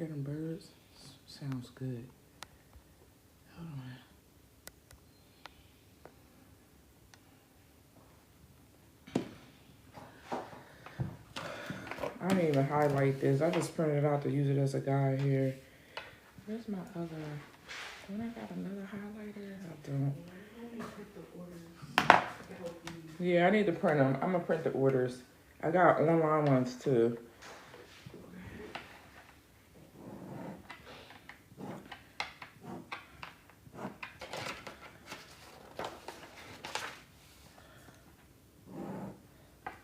hear them birds? Sounds good. Hold on. I didn't even highlight this. I just printed it out to use it as a guide here. Where's my other? Don't I got another highlighter? I don't. Yeah, I need to print them. I'm going to print the orders. I got online ones too.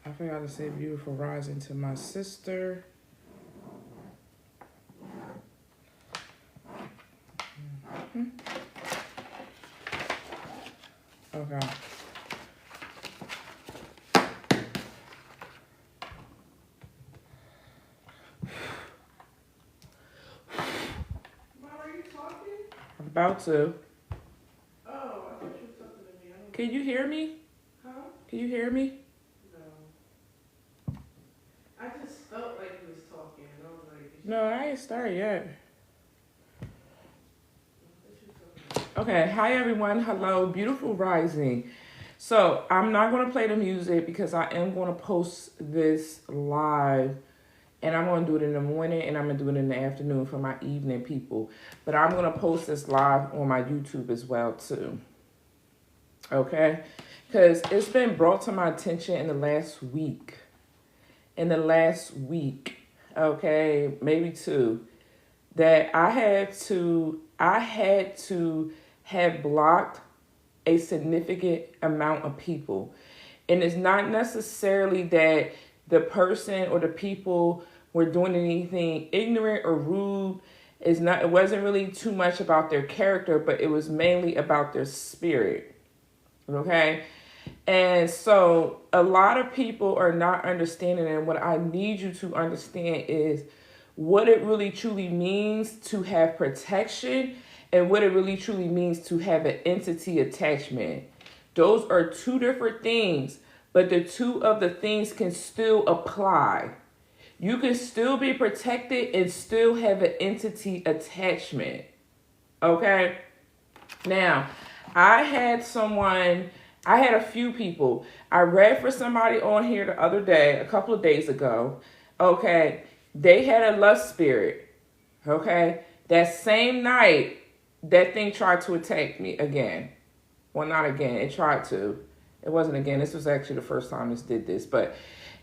I forgot to say beautiful rising to my sister. Okay. Mom, are you talking? I'm about to. Oh, I thought you were talking to me. Can you hear me? Huh? Can you hear me? No. I just felt like you was talking. And I was like, No, I ain't started yet. Okay, hi everyone. Hello, beautiful rising. So I'm not going to play the music because I am going to post this live, and I'm going to do it in the morning and I'm going to do it in the afternoon for my evening people. But I'm going to post this live on my YouTube as well too. Okay, because it's been brought to my attention in the last week. Okay, maybe two, that I had to have blocked a significant amount of people. And it's not necessarily that the person or the people were doing anything ignorant or rude. It wasn't really too much about their character, but it was mainly about their spirit. Okay? And so a lot of people are not understanding, and what I need you to understand is what it really truly means to have protection and what it really truly means to have an entity attachment. Those are two different things, but the two of the things can still apply. You can still be protected and still have an entity attachment. Okay? Now, I had a few people. I read for somebody on here the other day, a couple of days ago. Okay? They had a lust spirit. Okay? That same night, that thing tried to attack me again. Well, not again. It tried to. It wasn't again. This was actually the first time this did this. But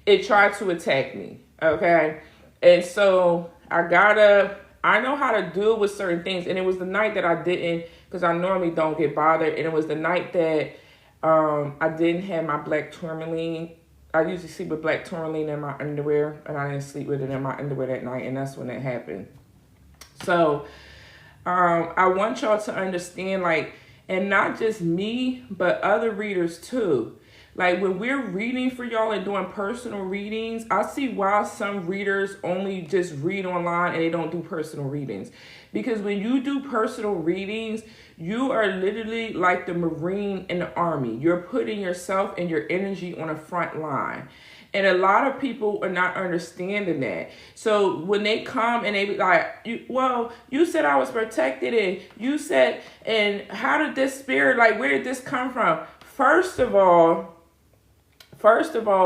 it tried to attack me. Okay? And so I know how to deal with certain things. And it was the night that I didn't, because I normally don't get bothered. And it was the night that I didn't have my black tourmaline. I usually sleep with black tourmaline in my underwear. And I didn't sleep with it in my underwear that night. And that's when it happened. So I want y'all to understand, like, and not just me, but other readers too. Like, when we're reading for y'all and doing personal readings, I see why some readers only just read online and they don't do personal readings. Because when you do personal readings, you are literally like the Marine in the Army. You're putting yourself and your energy on a front line. And a lot of people are not understanding that. So when they come and they be like, you said I was protected, and you said, and how did this spirit, like, where did this come from? First of all,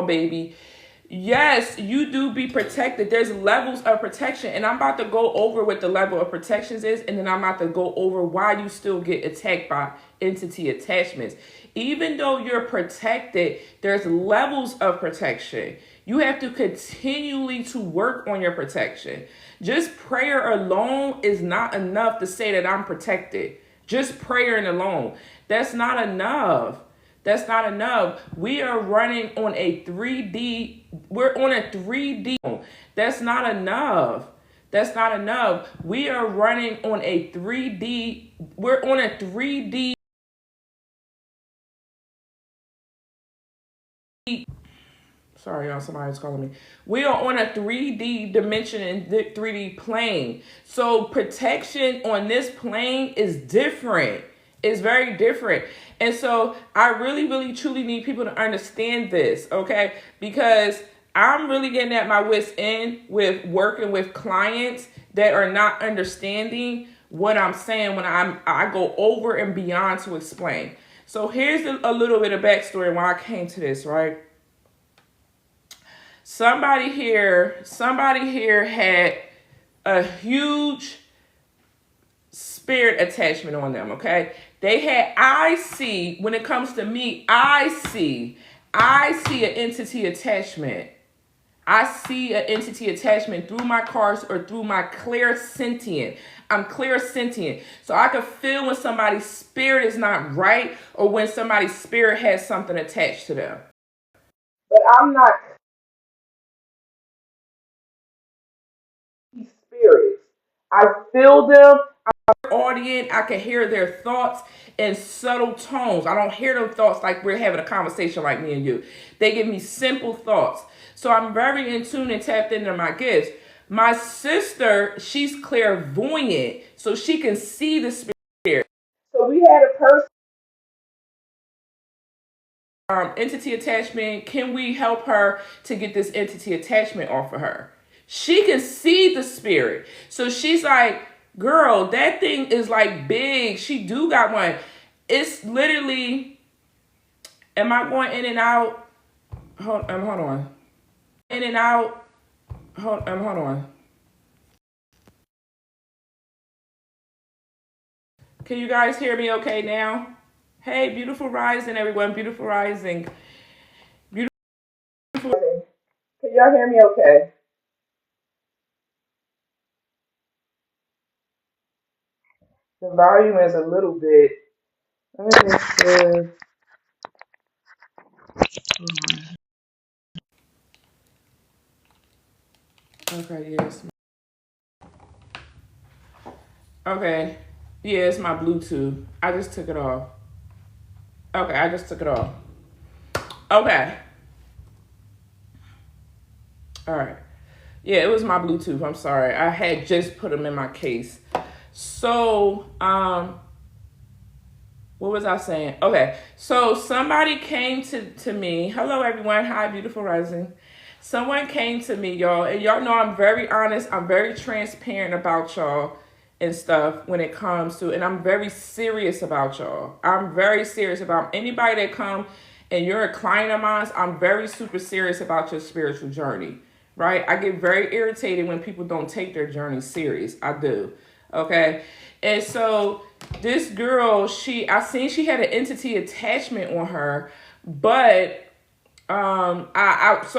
baby, yes, you do be protected. There's levels of protection. And I'm about to go over what the level of protections is. And then I'm about to go over why you still get attacked by entity attachments. Even though you're protected, there's levels of protection. You have to continually to work on your protection. Just prayer alone is not enough to say that I'm protected. Just praying alone. That's not enough. That's not enough. We are running on a 3D. We're on a 3D. That's not enough. That's not enough. We are running on a 3D. We're on a 3D. Sorry, y'all, somebody's calling me. We are on a 3D dimension and 3D plane. So protection on this plane is different. It's very different. And so I really, really, truly need people to understand this, okay? Because I'm really getting at my wits end with working with clients that are not understanding what I'm saying when I go over and beyond to explain. So here's a little bit of backstory why I came to this, right? Somebody here had a huge spirit attachment on them, okay? They had, when it comes to me, I see an entity attachment. I see an entity attachment through my cards or through my clairsentient. I'm clairsentient. So I can feel when somebody's spirit is not right or when somebody's spirit has something attached to them. But I'm not spirits. I feel them. Audience, I can hear their thoughts in subtle tones. I don't hear them thoughts like we're having a conversation like me and you. They give me simple thoughts. So I'm very in tune and tapped into my gifts. My sister, she's clairvoyant, so she can see the spirit. So we had a person, entity attachment. Can we help her to get this entity attachment off of her? She can see the spirit. So she's like, girl, that thing is like big. She do got one. It's literally, am I going in and out? Hold on. In and out. Hold on. Can you guys hear me okay now? Hey, beautiful rising, everyone. Beautiful rising. Beautiful rising. Can y'all hear me okay? The volume is a little bit. Let me just okay, yes. Okay. Yeah, it's my Bluetooth. I just took it off. Okay, I just took it off. Okay. All right. Yeah, it was my Bluetooth. I'm sorry. I had just put them in my case. So, what was I saying? Okay. So somebody came to me. Hello, everyone. Hi, beautiful rising. Someone came to me, y'all. And y'all know I'm very honest. I'm very transparent about y'all and stuff when it comes to, and I'm very serious about y'all. I'm very serious about anybody that come and you're a client of mine. I'm very super serious about your spiritual journey, right? I get very irritated when people don't take their journey serious. I do. Okay. And so this girl, I seen she had an entity attachment on her, but so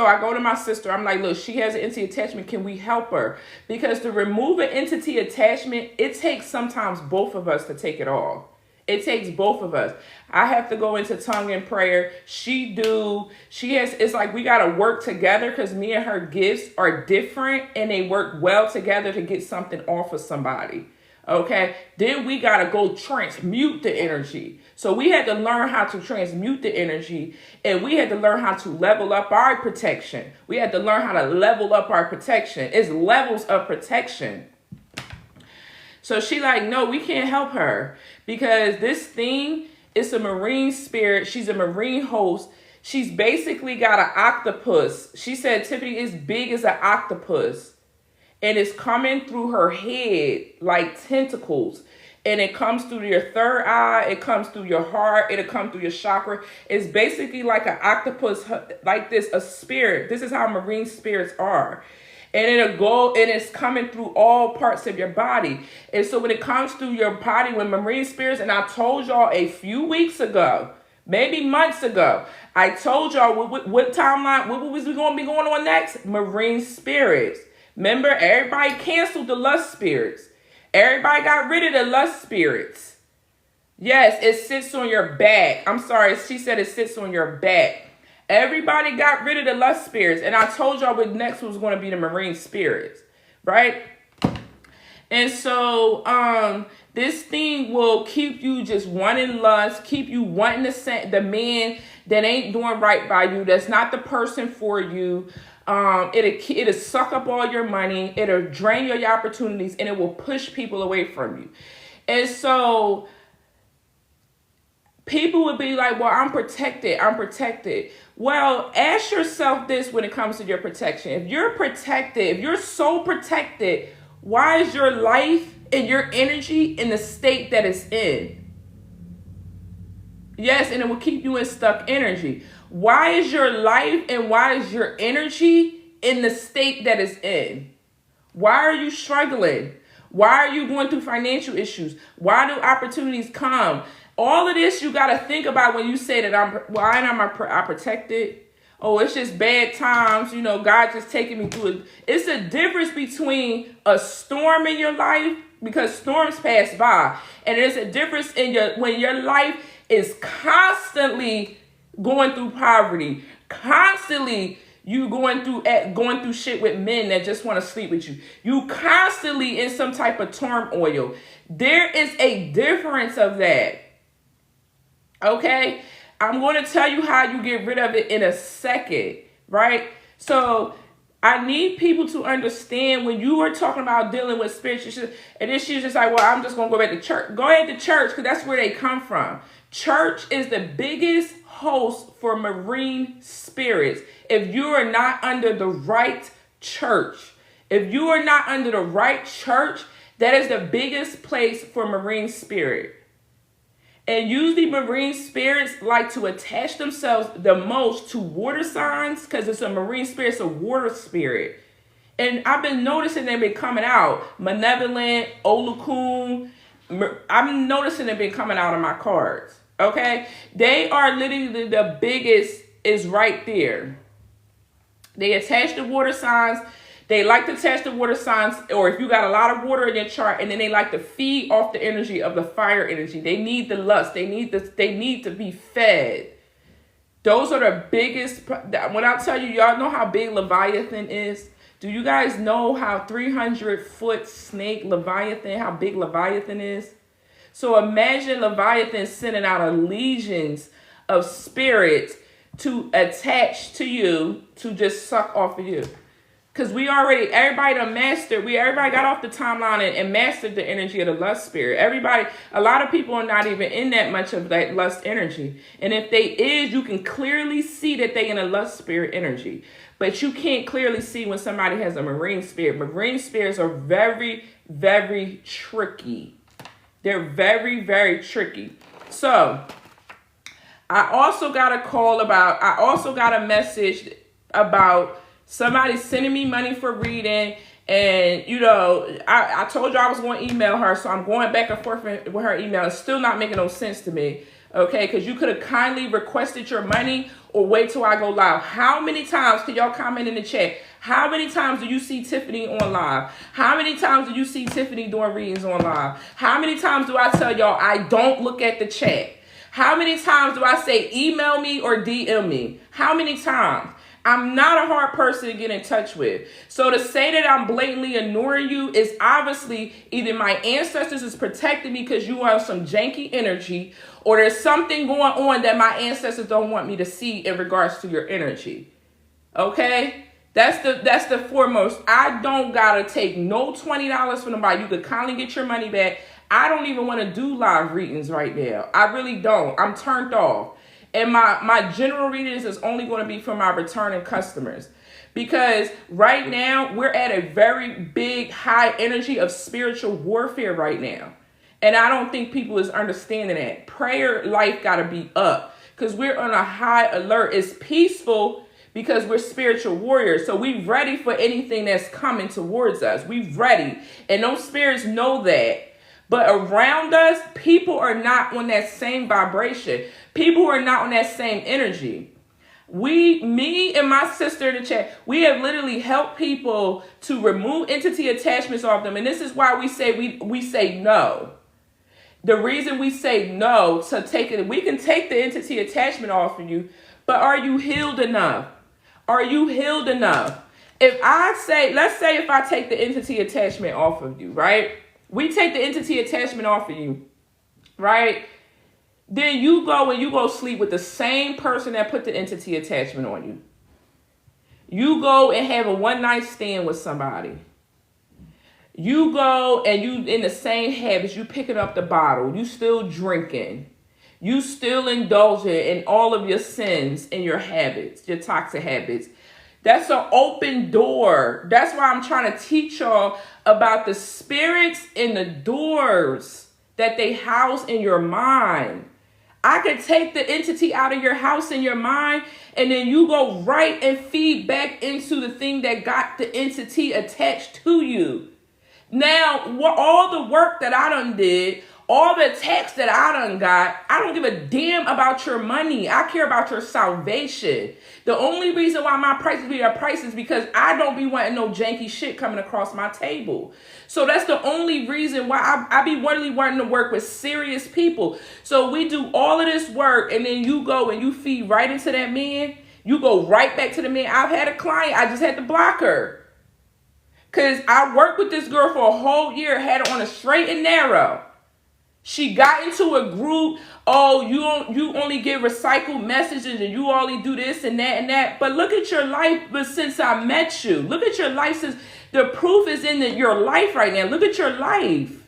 I go to my sister. I'm like, look, she has an entity attachment. Can we help her? Because to remove an entity attachment, it takes sometimes both of us to take it off. It takes both of us. I have to go into tongue and prayer. She has, it's like we got to work together because me and her gifts are different and they work well together to get something off of somebody. Okay. Then we got to go transmute the energy. So we had to learn how to transmute the energy and we had to learn how to level up our protection. We had to learn how to level up our protection. It's levels of protection. So she like, no, we can't help her because this thing is a marine spirit. She's a marine host. She's basically got an octopus. She said, Tiffany is big as an octopus. And it's coming through her head like tentacles. And it comes through your third eye. It comes through your heart. It'll come through your chakra. It's basically like an octopus, like this, a spirit. This is how marine spirits are. And it'll go, and it's coming through all parts of your body. And so when it comes through your body, when marine spirits, and I told y'all a few weeks ago, maybe months ago, I told y'all what timeline, what was we going to be going on next? Marine spirits. Remember, everybody canceled the lust spirits. Everybody got rid of the lust spirits. Yes, it sits on your back. I'm sorry, she said it sits on your back. Everybody got rid of the lust spirits. And I told y'all what next was going to be the marine spirits. Right? And so this thing will keep you just wanting lust, keep you wanting the man that ain't doing right by you, that's not the person for you. It'll suck up all your money, it'll drain your opportunities, and it will push people away from you. And so People would be like, well, I'm protected. I'm protected. Well, ask yourself this when it comes to your protection. If you're protected, if you're so protected, why is your life and your energy in the state that it's in? Yes, and it will keep you in stuck energy. Why is your life and why is your energy in the state that it's in? Why are you struggling? Why are you going through financial issues? Why do opportunities come? All of this you got to think about when you say that why am I protected? Oh, it's just bad times. You know, God just taking me through it. It's a difference between a storm in your life, because storms pass by. And there's a difference in when your life is constantly going through poverty, constantly you going through shit with men that just want to sleep with you. You constantly in some type of turmoil. There is a difference of that. Okay? I'm going to tell you how you get rid of it in a second, right? So I need people to understand when you are talking about dealing with spiritual shit, and then she's just like, well, I'm just going to go back to church. Go ahead to church, because that's where they come from. Church is the biggest host for marine spirits. If you are not under the right church, that is the biggest place for marine spirit. And usually marine spirits like to attach themselves the most to water signs, because it's a marine spirit, it's a water spirit. And I've been noticing they've been coming out. Malevolent, Olokun. I'm noticing they've been coming out of my cards. Okay? They are literally the biggest, is right there. They attach the water signs. They like to attach the water signs, or if you got a lot of water in your chart, and then they like to feed off the energy of the fire energy. They need the lust. They need to be fed. Those are the biggest. When I tell you, y'all know how big Leviathan is? Do you guys know how 300-foot snake Leviathan, how big Leviathan is? So imagine Leviathan sending out legions of spirits to attach to you, to just suck off of you. Because everybody got off the timeline and mastered the energy of the lust spirit. A lot of people are not even in that much of that lust energy. And if they is, you can clearly see that they in a lust spirit energy. But you can't clearly see when somebody has a marine spirit. Marine spirits are very, very tricky. They're very, very tricky. So I also got a message about somebody sending me money for reading. And, you know, I told you I was going to email her. So I'm going back and forth with her email. It's still not making no sense to me. Okay, because you could have kindly requested your money or wait till I go live. How many times, can y'all comment in the chat? How many times do you see Tiffany on live? How many times do you see Tiffany doing readings on live? How many times do I tell y'all I don't look at the chat? How many times do I say email me or DM me? How many times? I'm not a hard person to get in touch with. So to say that I'm blatantly ignoring you is obviously either my ancestors is protecting me because you are some janky energy, or there's something going on that my ancestors don't want me to see in regards to your energy. Okay? That's the foremost. I don't gotta take no $20 from nobody. You could kindly get your money back. I don't even want to do live readings right now. I really don't. I'm turned off. And my general readings is only going to be for my returning customers. Because right now, we're at a very big, high energy of spiritual warfare right now. And I don't think people is understanding that. Prayer life got to be up. Because we're on a high alert. It's peaceful because we're spiritual warriors. So we ready for anything that's coming towards us. We ready. And those spirits know that. But around us, people are not on that same vibration. People are not on that same energy. Me and my sister in the chat, we have literally helped people to remove entity attachments off them. And this is why we say no. The reason we say no to take it, we can take the entity attachment off of you, but are you healed enough? Are you healed enough? Let's say if I take the entity attachment off of you, right? We take the entity attachment off of you, right? Then you go sleep with the same person that put the entity attachment on you. You go and have a one-night stand with somebody. You go and you in the same habits. You picking up the bottle. You still drinking. You still indulging in all of your sins and your habits, your toxic habits. That's an open door. That's why I'm trying to teach y'all about the spirits and the doors that they house in your mind. I could take the entity out of your house in your mind, and then you go right and feed back into the thing that got the entity attached to you. Now, all the work that I done did, all the text that I done got, I don't give a damn about your money. I care about your salvation. The only reason why my prices be a price is because I don't be wanting no janky shit coming across my table. So that's the only reason why I be wanting to work with serious people. So we do all of this work, and then you go and you feed right into that man. You go right back to the man. I've had a client, I just had to block her. Because I worked with this girl for a whole year, had her on a straight and narrow. She got into a group, oh, you only get recycled messages and you only do this and that and that. But look at your life but since I met you. Look at your life since the proof is in your life right now. Look at your life.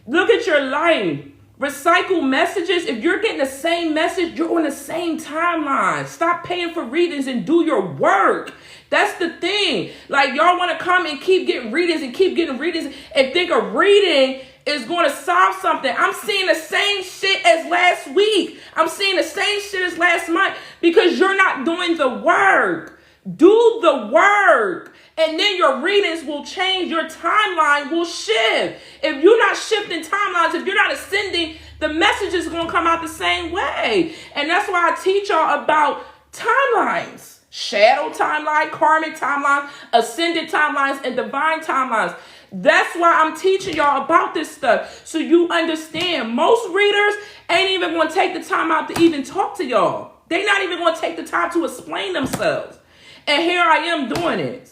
Look at your life. Recycle messages. If you're getting the same message, you're on the same timeline. Stop paying for readings and do your work. That's the thing. Like, y'all want to come and keep getting readings and keep getting readings and think a reading is going to solve something. I'm seeing the same shit as last week. I'm seeing the same shit as last month because you're not doing the work. Do the work. And then your readings will change. Your timeline will shift. If you're not shifting timelines, if you're not ascending, the message is going to come out the same way. And that's why I teach y'all about timelines. Shadow timeline, karmic timelines, ascended timelines, and divine timelines. That's why I'm teaching y'all about this stuff. So you understand. Most readers ain't even going to take the time out to even talk to y'all. They're not even going to take the time to explain themselves. And here I am doing it.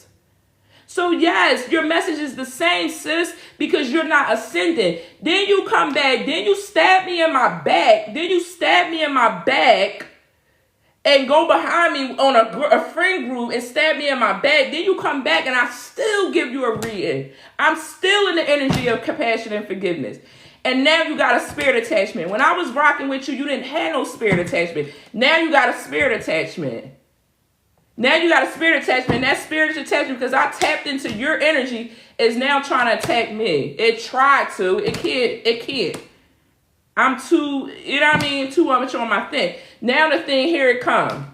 So yes, your message is the same, sis, because you're not ascending. Then you come back. Then you stab me in my back. Then you stab me in my back and go behind me on a friend group and stab me in my back. Then you come back and I still give you a reading. I'm still in the energy of compassion and forgiveness. And now you got a spirit attachment. When I was rocking with you, you didn't have no spirit attachment. Now you got a spirit attachment. Now you got a spirit attachment. That spirit attachment, because I tapped into your energy, is now trying to attack me. It tried to. It can't. I'm too, you know what I mean, too much on my thing. Now the thing, here it comes.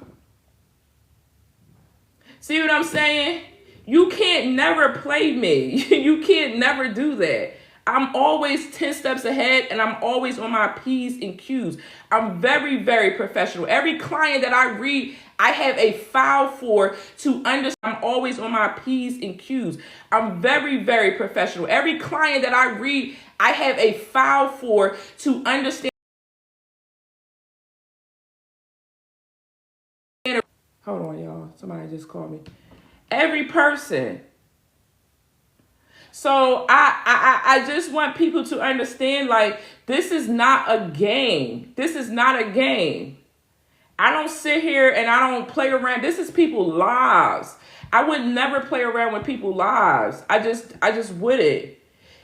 See what I'm saying? You can't never play me. You can't never do that. I'm always 10 steps ahead, and I'm always on my P's and Q's. I'm very, very professional. Every client that I read, I have a file for to understand. I'm always on my P's and Q's. I'm very, very professional. Every client that I read, I have a file for to understand. Hold on, y'all. Somebody just called me. Every person. So I just want people to understand, like, this is not a game. This is not a game. I don't sit here and I don't play around. This is people's lives. I would never play around with people's lives. I just wouldn't.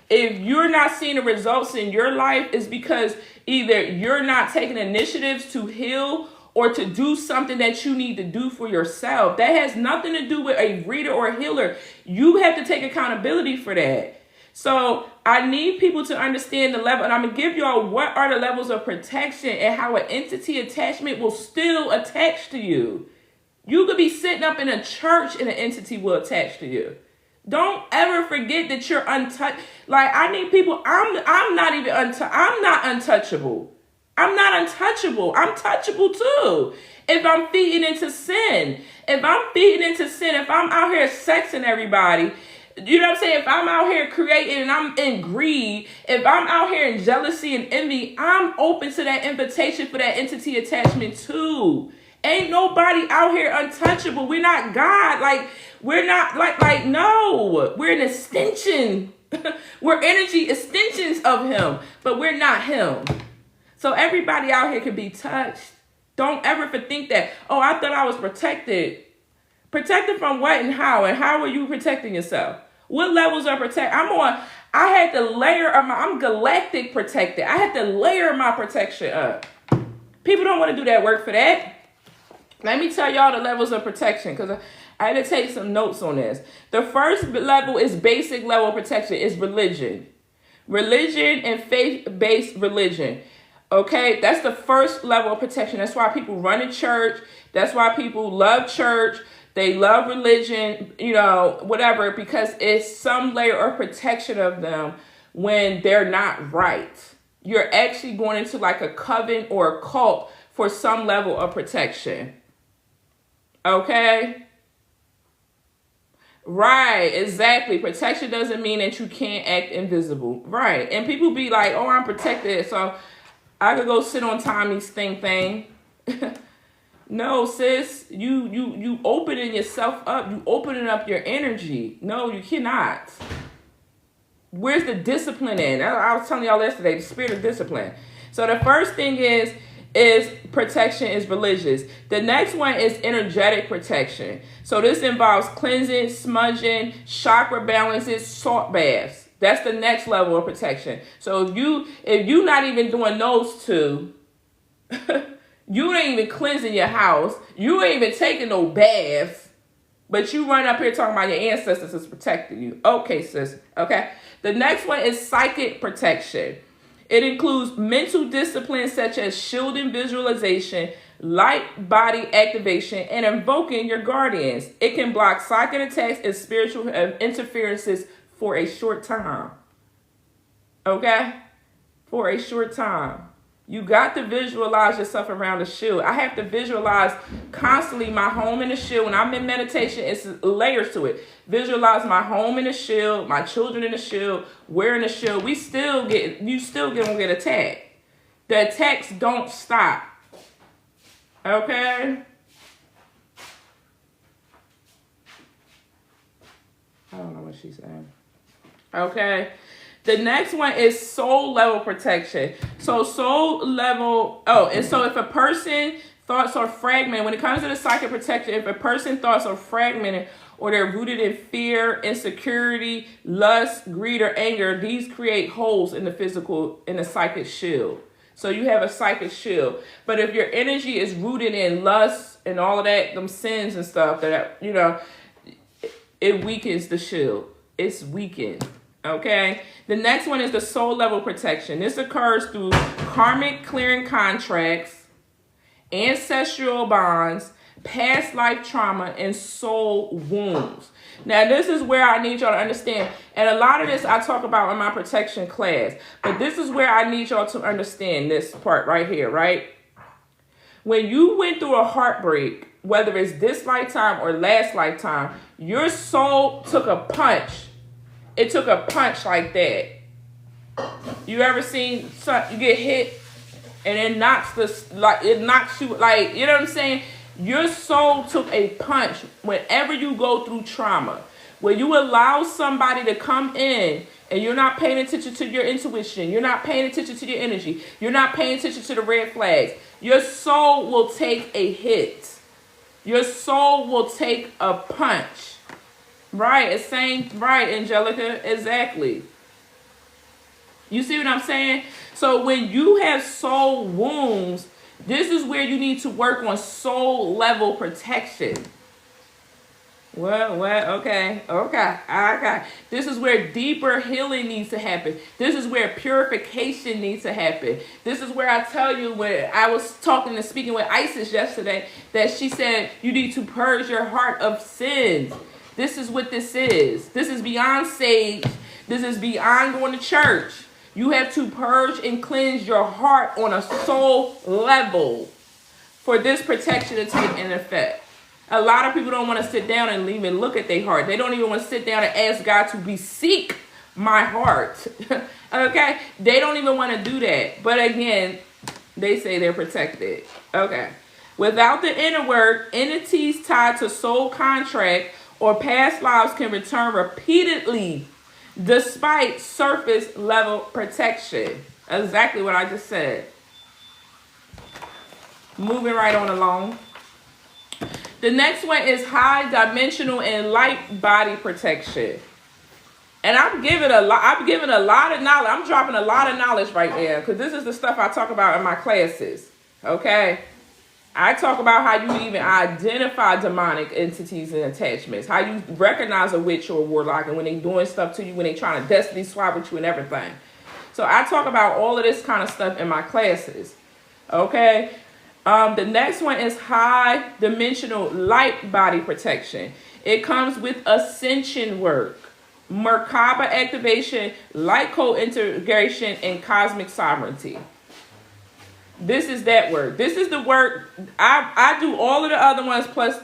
If you're not seeing the results in your life, it's because either you're not taking initiatives to heal or to do something that you need to do for yourself. That has nothing to do with a reader or a healer. You have to take accountability for that. So I need people to understand the level, and I'm going to give y'all what are the levels of protection and how an entity attachment will still attach to you. You could be sitting up in a church and an entity will attach to you. Don't ever forget that you're untouched. Like, I need people, I'm not even I'm not untouchable. I'm not untouchable. I'm touchable too. If I'm feeding into sin, if I'm out here sexing everybody, you know what I'm saying? If I'm out here creating and I'm in greed, if I'm out here in jealousy and envy, I'm open to that invitation for that entity attachment too. Ain't nobody out here untouchable. We're not God. Like, we're not like no. We're an extension. We're energy extensions of him, but we're not him. So everybody out here can be touched. Don't ever think that, oh, I thought I was protected. Protected from what and how? And how are you protecting yourself? What levels are protect? I had to layer of I'm galactic protected. I had to layer my protection up. People don't want to do that work for that. Let me tell y'all the levels of protection, because I had to take some notes on this. The first level is basic level of protection. Is religion. Religion and faith-based religion. Okay, that's the first level of protection. That's why people run to church. That's why people love church. They love religion, whatever, because it's some layer of protection of them when they're not right. You're actually going into like a coven or a cult for some level of protection. Okay? Right, exactly. Protection doesn't mean that you can't act invisible. Right. And people be like, oh, I'm protected, so I could go sit on Tommy's thing. No, sis, you opening yourself up. You opening up your energy. No, you cannot. Where's the discipline in? I was telling y'all yesterday, the spirit of discipline. So the first thing is protection is religious. The next one is energetic protection. So this involves cleansing, smudging, chakra balances, salt baths. That's the next level of protection. So if you not even doing those two, you ain't even cleansing your house, you ain't even taking no baths, but you run up here talking about your ancestors is protecting you. Okay, sis. Okay. The next one is psychic protection. It includes mental disciplines such as shielding visualization, light body activation, and invoking your guardians. It can block psychic attacks and spiritual interferences for a short time. Okay? For a short time. You got to visualize yourself around the shield. I have to visualize constantly my home in the shield. When I'm in meditation, it's layers to it. Visualize my home in the shield, my children in the shield, wearing the shield. You still gonna get attacked. The attacks don't stop. Okay? I don't know what she's saying. Okay? The next one is soul level protection. So soul level, and so if a person thoughts are fragmented, when it comes to the psychic protection, if a person thoughts are fragmented or they're rooted in fear, insecurity, lust, greed, or anger, these create holes in the psychic shield. So you have a psychic shield. But if your energy is rooted in lust and all of that, them sins and stuff, that, it weakens the shield. It's weakened. Okay. The next one is the soul level protection. This occurs through karmic clearing contracts, ancestral bonds, past life trauma, and soul wounds. Now, this is where I need y'all to understand. And a lot of this I talk about in my protection class. But this is where I need y'all to understand this part right here, right? When you went through a heartbreak, whether it's this lifetime or last lifetime, your soul took a punch. It took a punch like that. You ever seen you get hit and it knocks you, like, you know what I'm saying? Your soul took a punch whenever you go through trauma. When you allow somebody to come in and you're not paying attention to your intuition, you're not paying attention to your energy, you're not paying attention to the red flags, your soul will take a hit. Your soul will take a punch. Right, it's saying, right, Angelica, exactly. You see what I'm saying? So when you have soul wounds, this is where you need to work on soul level protection. Well, okay. This is where deeper healing needs to happen. This is where purification needs to happen. This is where I tell you, when I was speaking with Isis yesterday, that she said you need to purge your heart of sins. This is what this is. This is beyond sage. This is beyond going to church. You have to purge and cleanse your heart on a soul level for this protection to take an effect. A lot of people don't want to sit down and even look at their heart. They don't even want to sit down and ask God to beseech my heart. Okay? They don't even want to do that. But again, they say they're protected. Okay. Without the inner work, entities tied to soul contract or past lives can return repeatedly despite surface level protection. Exactly what I just said. Moving right on along. The next one is high dimensional and light body protection. And I'm giving a lot of knowledge. I'm dropping a lot of knowledge right now because this is the stuff I talk about in my classes. Okay? I talk about how you even identify demonic entities and attachments, how you recognize a witch or a warlock, and when they doing stuff to you, when they trying to destiny swap with you and everything. So I talk about all of this kind of stuff in my classes. Okay? The next one is high dimensional light body protection. It comes with ascension work, Merkaba activation, light code integration, and cosmic sovereignty. This is that work. This is the work. I do all of the other ones plus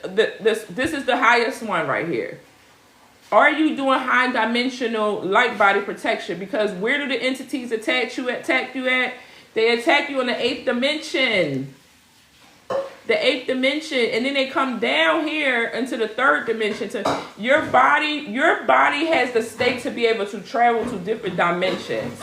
this is the highest one right here. Are you doing high dimensional light body protection? Because where do the entities attack you at? They attack you in the 8th dimension. The 8th dimension, and then they come down here into the 3rd dimension. To your body has the state to be able to travel to different dimensions.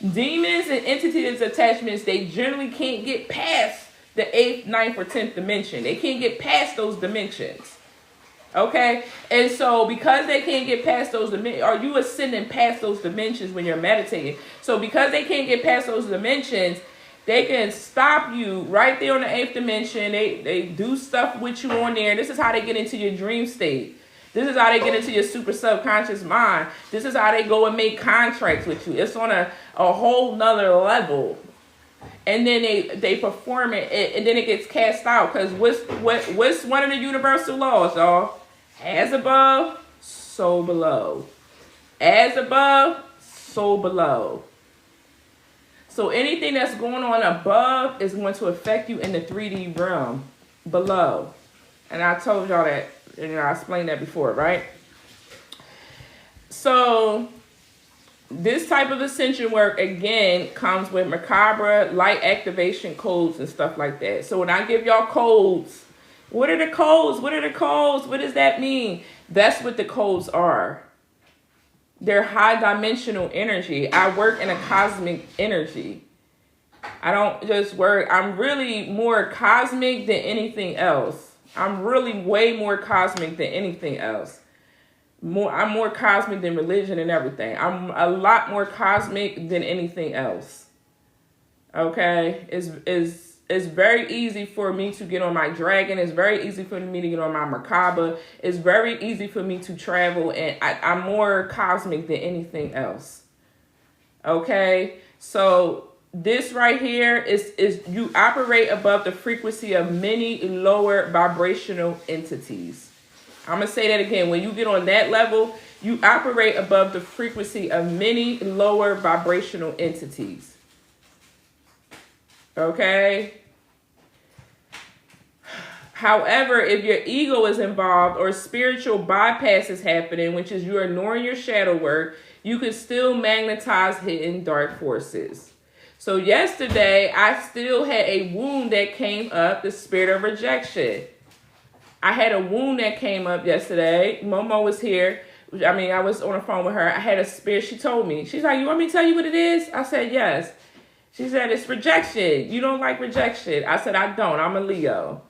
Demons and entities attachments, they generally can't get past the 8th, 9th, or 10th dimension. They can't get past those dimensions. Okay? And so because they can't get past those dimensions, are you ascending past those dimensions when you're meditating? So because they can't get past those dimensions, they can stop you right there on the 8th dimension. They do stuff with you on there. This is how they get into your dream state. This is how they get into your super subconscious mind. This is how they go and make contracts with you. It's on a whole nother level. And then they perform it, and then it gets cast out. Because what's one of the universal laws, y'all? As above, so below. As above, so below. So anything that's going on above is going to affect you in the 3D realm below. And I told y'all that, and I explained that before, right? So this type of ascension work, again, comes with Macabre, light activation codes and stuff like that. So when I give y'all codes, what are the codes? What are the codes? What does that mean? That's what the codes are. They're high dimensional energy. I work in a cosmic energy. I don't just work. I'm really more cosmic than anything else. I'm really way more cosmic than anything else. I'm more cosmic than religion and everything. I'm a lot more cosmic than anything else. Okay? It's very easy for me to get on my dragon. It's very easy for me to get on my Merkaba. It's very easy for me to travel, and I'm more cosmic than anything else. Okay? So this right here is you operate above the frequency of many lower vibrational entities. I'm going to say that again. When you get on that level, you operate above the frequency of many lower vibrational entities. Okay? However, if your ego is involved or spiritual bypass is happening, which is you're ignoring your shadow work, you can still magnetize hidden dark forces. So yesterday, I still had a wound that came up, the spirit of rejection. I had a wound that came up yesterday. Momo was here. I was on the phone with her. I had a spirit. She told me. She's like, you want me to tell you what it is? I said, yes. She said, it's rejection. You don't like rejection. I said, I don't. I'm a Leo.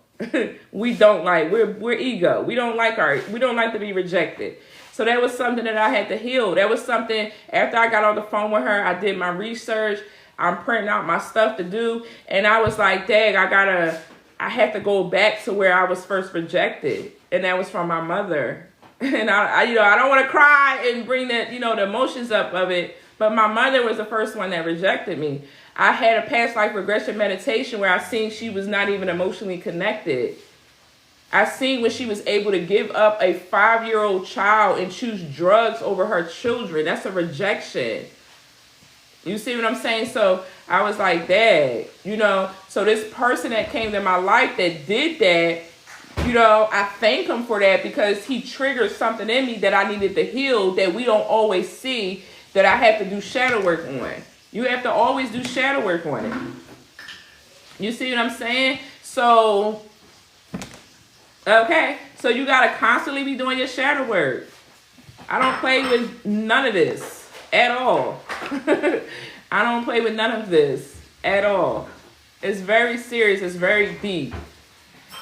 We don't like, we're ego. We don't like to be rejected. So that was something that I had to heal. That was something, after I got on the phone with her, I did my research. I'm printing out my stuff to do. And I was like, dang, I have to go back to where I was first rejected. And that was from my mother. And I don't want to cry and bring that, the emotions up of it. But my mother was the first one that rejected me. I had a past life regression meditation where I seen she was not even emotionally connected. I seen when she was able to give up a 5-year-old child and choose drugs over her children. That's a rejection. You see what I'm saying? So I was like, Dad, so this person that came to my life that did that, I thank him for that because he triggered something in me that I needed to heal that we don't always see, that I have to do shadow work on. You have to always do shadow work on it. You see what I'm saying? So, okay. So you got to constantly be doing your shadow work. I don't play with none of this at all. I don't play with none of this at all. It's very serious. It's very deep.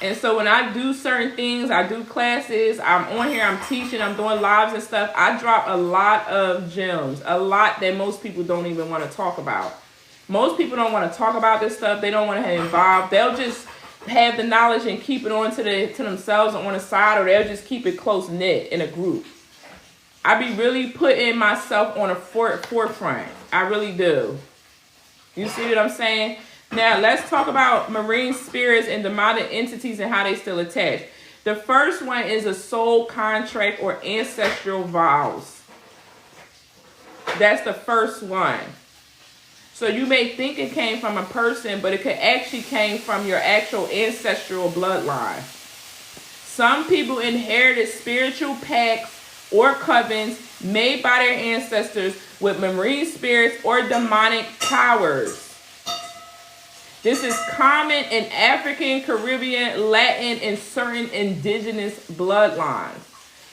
And so when I do certain things, I do classes, I'm on here, I'm teaching, I'm doing lives and stuff, I drop a lot of gems, a lot that most people don't even want to talk about. Most people don't want to talk about this stuff. They don't want to have involved. They'll just have the knowledge and keep it on to themselves on the side, or they'll just keep it close knit in a group. I be really putting myself on a forefront. I really do. You see what I'm saying? Now, let's talk about marine spirits and demonic entities and how they still attach. The first one is a soul contract or ancestral vows. That's the first one. So you may think it came from a person, but it could actually came from your actual ancestral bloodline. Some people inherited spiritual pacts or covens made by their ancestors with marine spirits or demonic powers. This is common in African, Caribbean, Latin, and certain indigenous bloodlines.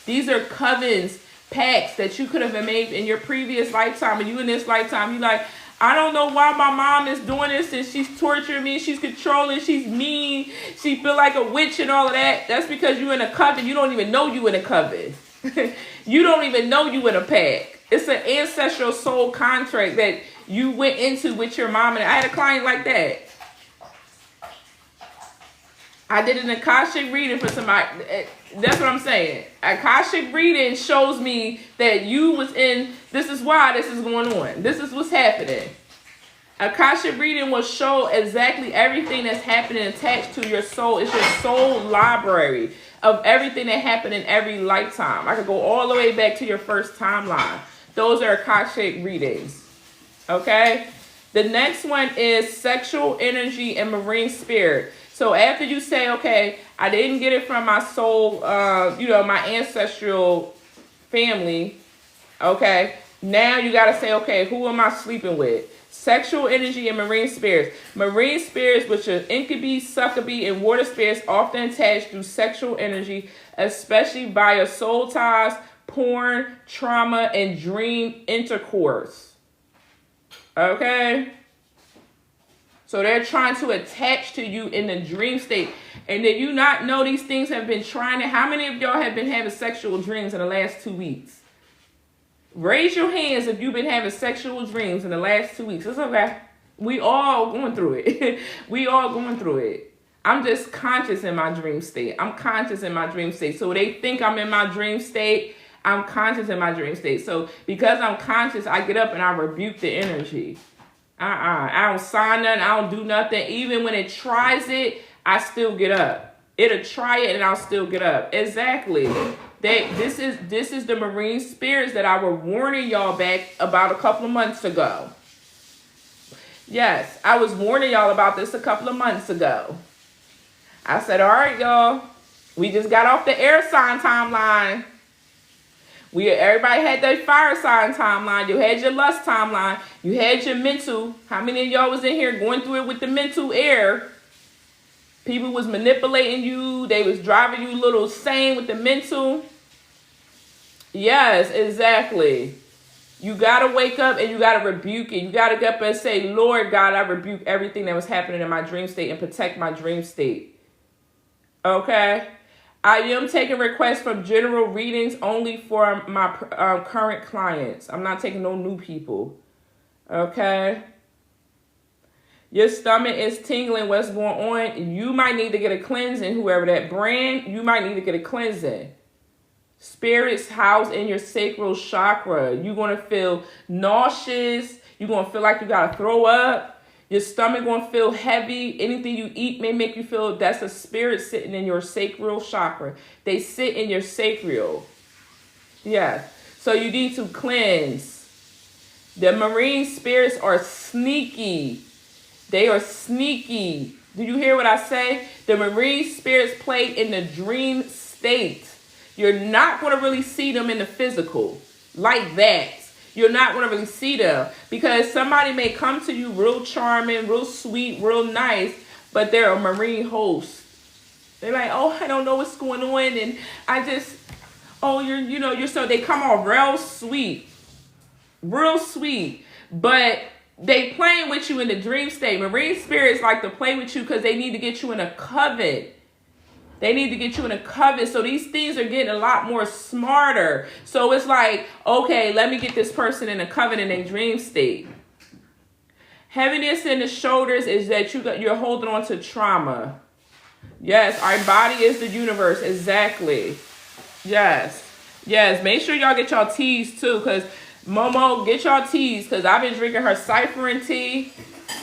These are covens, pacts that you could have made in your previous lifetime, and you in this lifetime, you like, I don't know why my mom is doing this, and she's torturing me, she's controlling, she's mean, she feel like a witch and all of that. That's because you in a coven. You don't even know you in a coven. You don't even know you in a pact. It's an ancestral soul contract that you went into with your mom. And I had a client like that. I did an Akashic reading for somebody. That's what I'm saying. Akashic reading shows me that you was in, this is why this is going on. This is what's happening. Akashic reading will show exactly everything that's happening attached to your soul. It's your soul library of everything that happened in every lifetime. I could go all the way back to your first timeline. Those are Akashic readings. Okay? The next one is sexual energy and marine spirit. So after you say, okay, I didn't get it from my soul, my ancestral family, okay, now you got to say, okay, who am I sleeping with? Sexual energy and marine spirits. Marine spirits, which are incubi, succubi, and water spirits, often attached through sexual energy, especially via soul ties, porn, trauma, and dream intercourse. Okay? So they're trying to attach to you in the dream state. And did you not know these things have been trying to... How many of y'all have been having sexual dreams in the last 2 weeks? Raise your hands if you've been having sexual dreams in the last 2 weeks. It's okay. We all going through it. We all going through it. I'm just conscious in my dream state. I'm conscious in my dream state. So they think I'm in my dream state. I'm conscious in my dream state. So because I'm conscious, I get up and I rebuke the energy. I don't sign nothing. I don't do nothing. Even when it tries it, I still get up. It'll try it and I'll still get up. Exactly. This is the marine spirits that I was warning y'all back about a couple of months ago. Yes, I was warning y'all about this a couple of months ago. I said, all right, y'all. We just got off the air sign timeline. Everybody had their fire sign timeline. You had your lust timeline. You had your mental. How many of y'all was in here going through it with the mental air? People was manipulating you. They was driving you a little insane with the mental. Yes, exactly. You got to wake up and you got to rebuke it. You got to get up and say, Lord God, I rebuke everything that was happening in my dream state and protect my dream state. Okay? I am taking requests from general readings only for my current clients. I'm not taking no new people. Okay? Your stomach is tingling. What's going on? You might need to get a cleansing. Whoever that brand, you might need to get a cleansing. Spirits housed in your sacral chakra. You're going to feel nauseous. You're going to feel like you got to throw up. Your stomach going to feel heavy. Anything you eat may make you feel that's a spirit sitting in your sacral chakra. They sit in your sacral. Yes. So you need to cleanse. The marine spirits are sneaky. They are sneaky. Do you hear what I say? The marine spirits play in the dream state. You're not going to really see them in the physical like that. You're not going to really see them because somebody may come to you real charming, real sweet, real nice, but they're a marine host. They're like, oh, I don't know what's going on. And I just, oh, you're so they come off real sweet, but they playing with you in the dream state. Marine spirits like to play with you because they need to get you in a coven. They need to get you in a coven. So these things are getting a lot more smarter. So it's like, okay, let me get this person in a coven in a dream state. Heaviness in the shoulders is that you're holding on to trauma. Yes, our body is the universe. Exactly. Yes. Yes. Make sure y'all get y'all teas too, because Momo, get y'all teas, because I've been drinking her ciphering tea.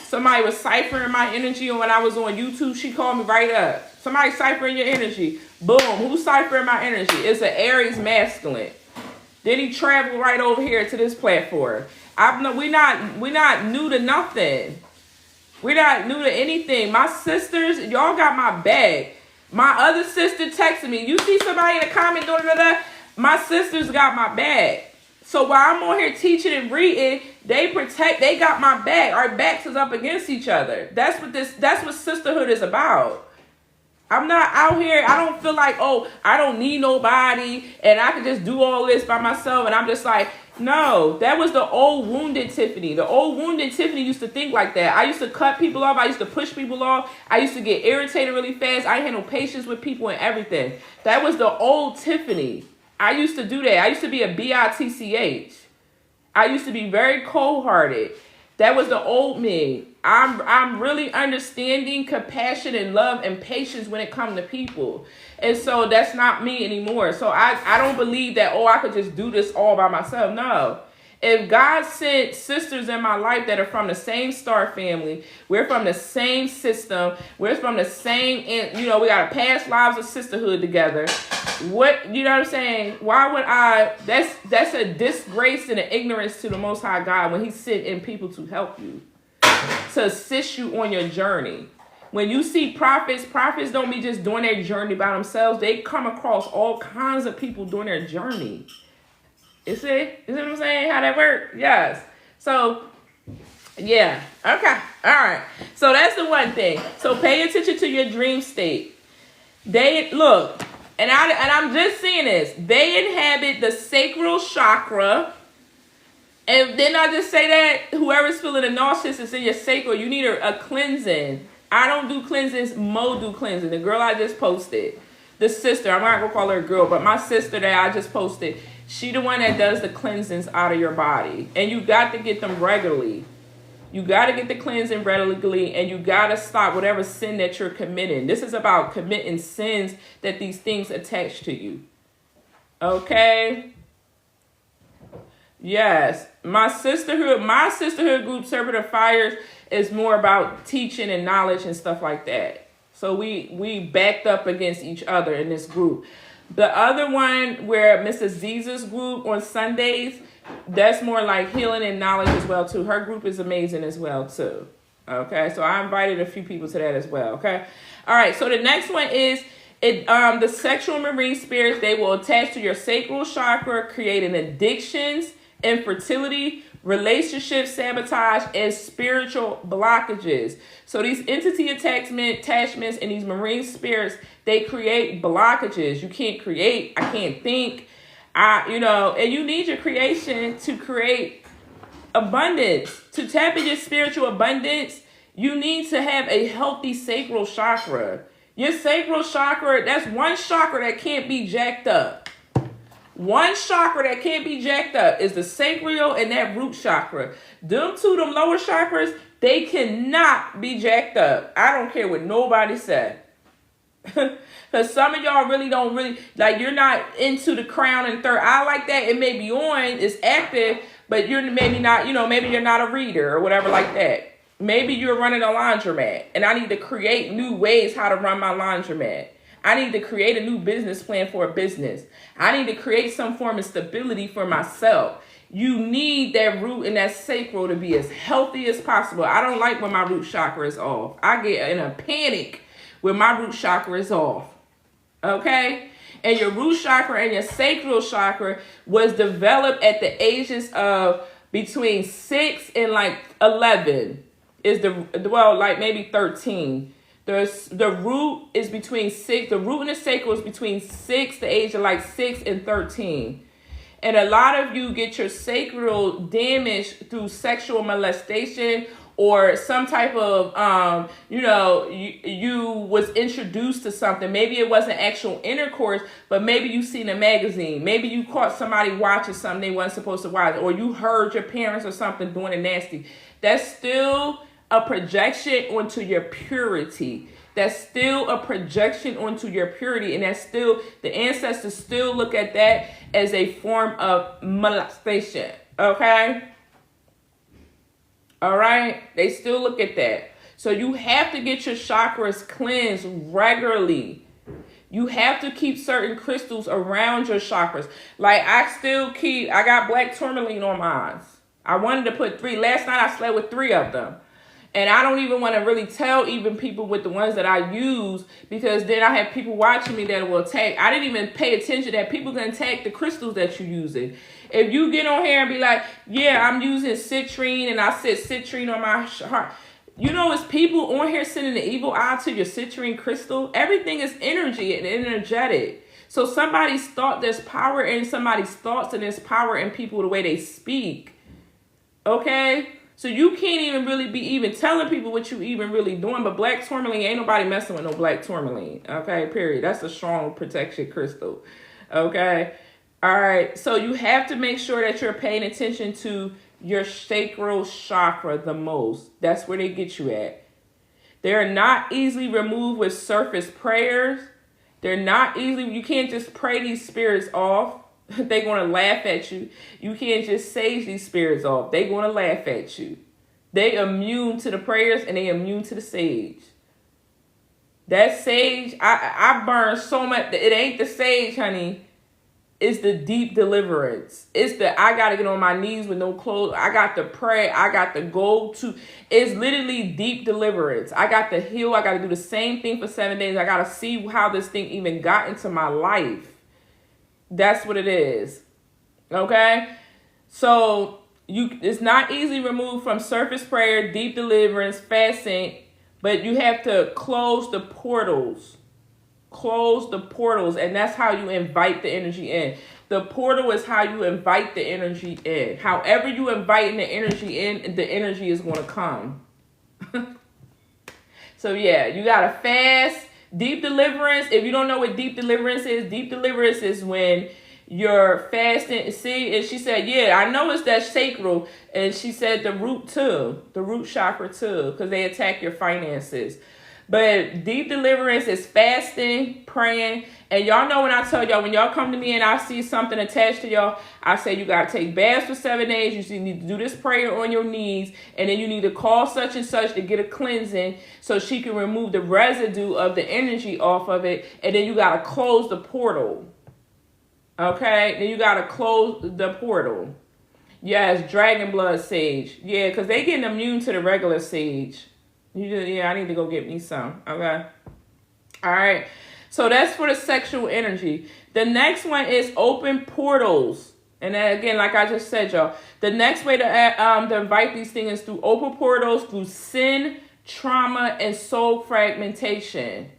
Somebody was ciphering my energy, and when I was on YouTube, she called me right up. Somebody ciphering your energy. Boom. Who's ciphering my energy? It's an Aries masculine. Then he traveled right over here to this platform. We're not new to nothing. We're not new to anything. My sisters, y'all got my back. My other sister texted me. You see somebody in the comment doing that? My sisters got my back. So while I'm on here teaching and reading, they got my back. Our backs is up against each other. That's what sisterhood is about. I'm not out here. I don't feel like, oh, I don't need nobody and I can just do all this by myself. And I'm just like, no, that was the old wounded Tiffany. The old wounded Tiffany used to think like that. I used to cut people off. I used to push people off. I used to get irritated really fast. I had no patience with people and everything. That was the old Tiffany. I used to do that. I used to be a bitch. I used to be very cold-hearted. That was the old me. I'm really understanding compassion and love and patience when it comes to people. And so that's not me anymore. So I don't believe that, I could just do this all by myself. No. If God sent sisters in my life that are from the same star family, we're from the same system, we're from the same, we got a past lives of sisterhood together. What, you know what I'm saying? Why would that's a disgrace and an ignorance to the Most High God when he sent in people to help you, to assist you on your journey. When you see prophets don't be just doing their journey by themselves. They come across all kinds of people doing their journey. You see? You see what I'm saying? How that works? Yes. So, yeah. Okay. All right. So that's the one thing. So pay attention to your dream state. Look, and I'm just seeing this. They inhabit the sacral chakra. And then I just say that whoever's feeling the nauseous in your sacral, you need a cleansing. I don't do cleansings. Mo do cleansing. The girl I just posted, the sister, I'm not going to call her a girl, but my sister that I just posted, she the one that does the cleansings out of your body. And you got to get them regularly. You got to get the cleansing regularly, and you got to stop whatever sin that you're committing. This is about committing sins that these things attach to you. Okay? Yes. My sisterhood group, Serpent of Fires, is more about teaching and knowledge and stuff like that. So we backed up against each other in this group. The other one, where Mrs. Ziza's group on Sundays, that's more like healing and knowledge as well too. Her group is amazing as well too. Okay, so I invited a few people to that as well. Okay, all right. So the next one is the sexual marine spirits. They will attach to your sacral chakra, creating addictions, infertility, relationship sabotage, and spiritual blockages. So these entity attachments and these marine spirits, they create blockages. You can't create. I can't think. And you need your creation to create abundance. To tap into your spiritual abundance, you need to have a healthy sacral chakra. Your sacral chakra, that's one chakra that can't be jacked up. One chakra that can't be jacked up is the sacral and that root chakra. Them lower chakras, they cannot be jacked up. I don't care what nobody said. Because some of y'all don't like, you're not into the crown and third eye like that. It may be on, it's active, but you're maybe not, maybe you're not a reader or whatever like that. Maybe you're running a laundromat and I need to create new ways how to run my laundromat. I need to create a new business plan for a business. I need to create some form of stability for myself. You need that root and that sacral to be as healthy as possible. I don't like when my root chakra is off. I get in a panic when my root chakra is off. Okay? And your root chakra and your sacral chakra was developed at the ages of between 6 and 11. Maybe 13. The root is between 6. The root and the sacral is between 6, the age of 6 and 13. And a lot of you get your sacral damaged through sexual molestation or some type of, you was introduced to something. Maybe it wasn't actual intercourse, but maybe you seen a magazine. Maybe you caught somebody watching something they wasn't supposed to watch, or you heard your parents or something doing it nasty. That's still a projection onto your purity. That's still a projection onto your purity. And that's still, the ancestors still look at that as a form of molestation. Okay? All right? They still look at that. So you have to get your chakras cleansed regularly. You have to keep certain crystals around your chakras. Like I got black tourmaline on mine. I wanted to put 3. Last night I slept with 3 of them. And I don't even want to really tell even people with the ones that I use, because then I have people watching me that will attack. I didn't even pay attention that people can attack the crystals that you're using. If you get on here and be like, yeah, I'm using citrine and I said citrine on my heart. You know, it's people on here sending the evil eye to your citrine crystal. Everything is energy and energetic. So somebody's thought, there's power in somebody's thoughts, and there's power in people the way they speak. Okay? So you can't even really be even telling people what you even really doing. But black tourmaline, ain't nobody messing with no black tourmaline. Okay, period. That's a strong protection crystal. Okay? All right. So you have to make sure that you're paying attention to your sacral chakra the most. That's where they get you at. They're not easily removed with surface prayers. They're not easily, you can't just pray these spirits off. They're going to laugh at you. You can't just sage these spirits off. They're going to laugh at you. They immune to the prayers and they immune to the sage. That sage, I burn so much. It ain't the sage, honey. It's the deep deliverance. It's the, I got to get on my knees with no clothes. I got to pray. I got to go to, it's literally deep deliverance. I got to heal. I got to do the same thing for 7 days. I got to see how this thing even got into my life. That's what it is. Okay? So it's not easily removed from surface prayer, deep deliverance, fasting, but you have to close the portals. Close the portals, and that's how you invite the energy in. The portal is how you invite the energy in. However you invite the energy in, the energy is going to come. So yeah, you got to fast. Deep deliverance, if you don't know what deep deliverance is when you're fasting. See, and she said, yeah, I know it's that sacral. And she said the root too, the root chakra too, because they attack your finances. But deep deliverance is fasting, praying. And y'all know when I tell y'all, when y'all come to me and I see something attached to y'all, I say you got to take baths for 7 days. You need to do this prayer on your knees. And then you need to call such and such to get a cleansing so she can remove the residue of the energy off of it. And then you got to close the portal. Okay? Then you got to close the portal. Yes, dragon blood sage. Yeah, because they getting immune to the regular sage. Yeah, I need to go get me some. Okay. All right. So that's for the sexual energy. The next one is open portals. And then again, like I just said, y'all, the next way to invite these things is through open portals, through sin, trauma, and soul fragmentation.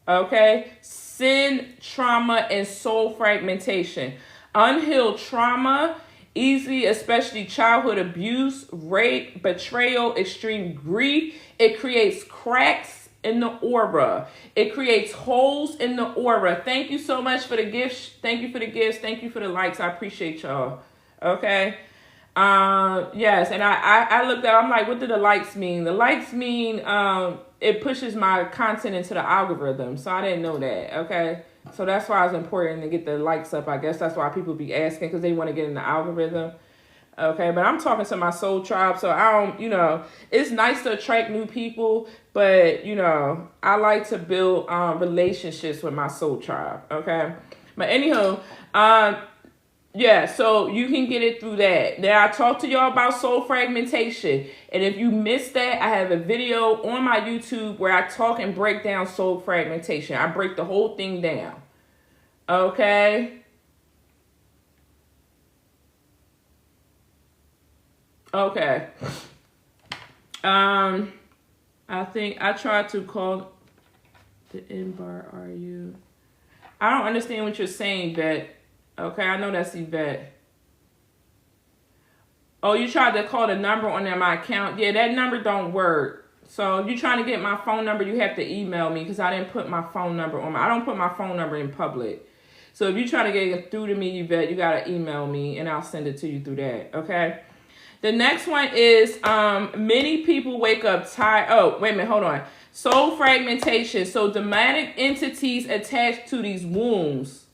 Okay. Sin, trauma, and soul fragmentation. Unhealed trauma, easily, especially childhood abuse, rape, betrayal, extreme grief. It creates cracks in the aura. It creates holes in the aura. Thank you so much for the gifts. Thank you for the gifts. Thank you for the likes. I appreciate y'all. Okay. Yes. And I looked at, I'm like, what do the likes mean? The likes mean, it pushes my content into the algorithm. So I didn't know that. Okay. So that's why it's important to get the likes up. I guess that's why people be asking, because they want to get in the algorithm. Okay, but I'm talking to my soul tribe, so I don't, it's nice to attract new people, but, I like to build relationships with my soul tribe, okay? But anyhow, yeah, so you can get it through that. Now, I talked to y'all about soul fragmentation, and if you missed that, I have a video on my YouTube where I talk and break down soul fragmentation. I break the whole thing down, okay? Okay. I think I tried to call the N-bar. Are you? I don't understand what you're saying, Vet. Okay, I know that's Yvette. Oh, you tried to call the number on my account. Yeah, that number don't work. So if you're trying to get my phone number, you have to email me, because I didn't put my phone number on I don't put my phone number in public. So if you're trying to get it through to me, Yvette, you got to email me, and I'll send it to you through that. Okay? The next one is many people wake up tired. Oh, wait a minute, hold on. Soul fragmentation. So demonic entities attached to these wounds.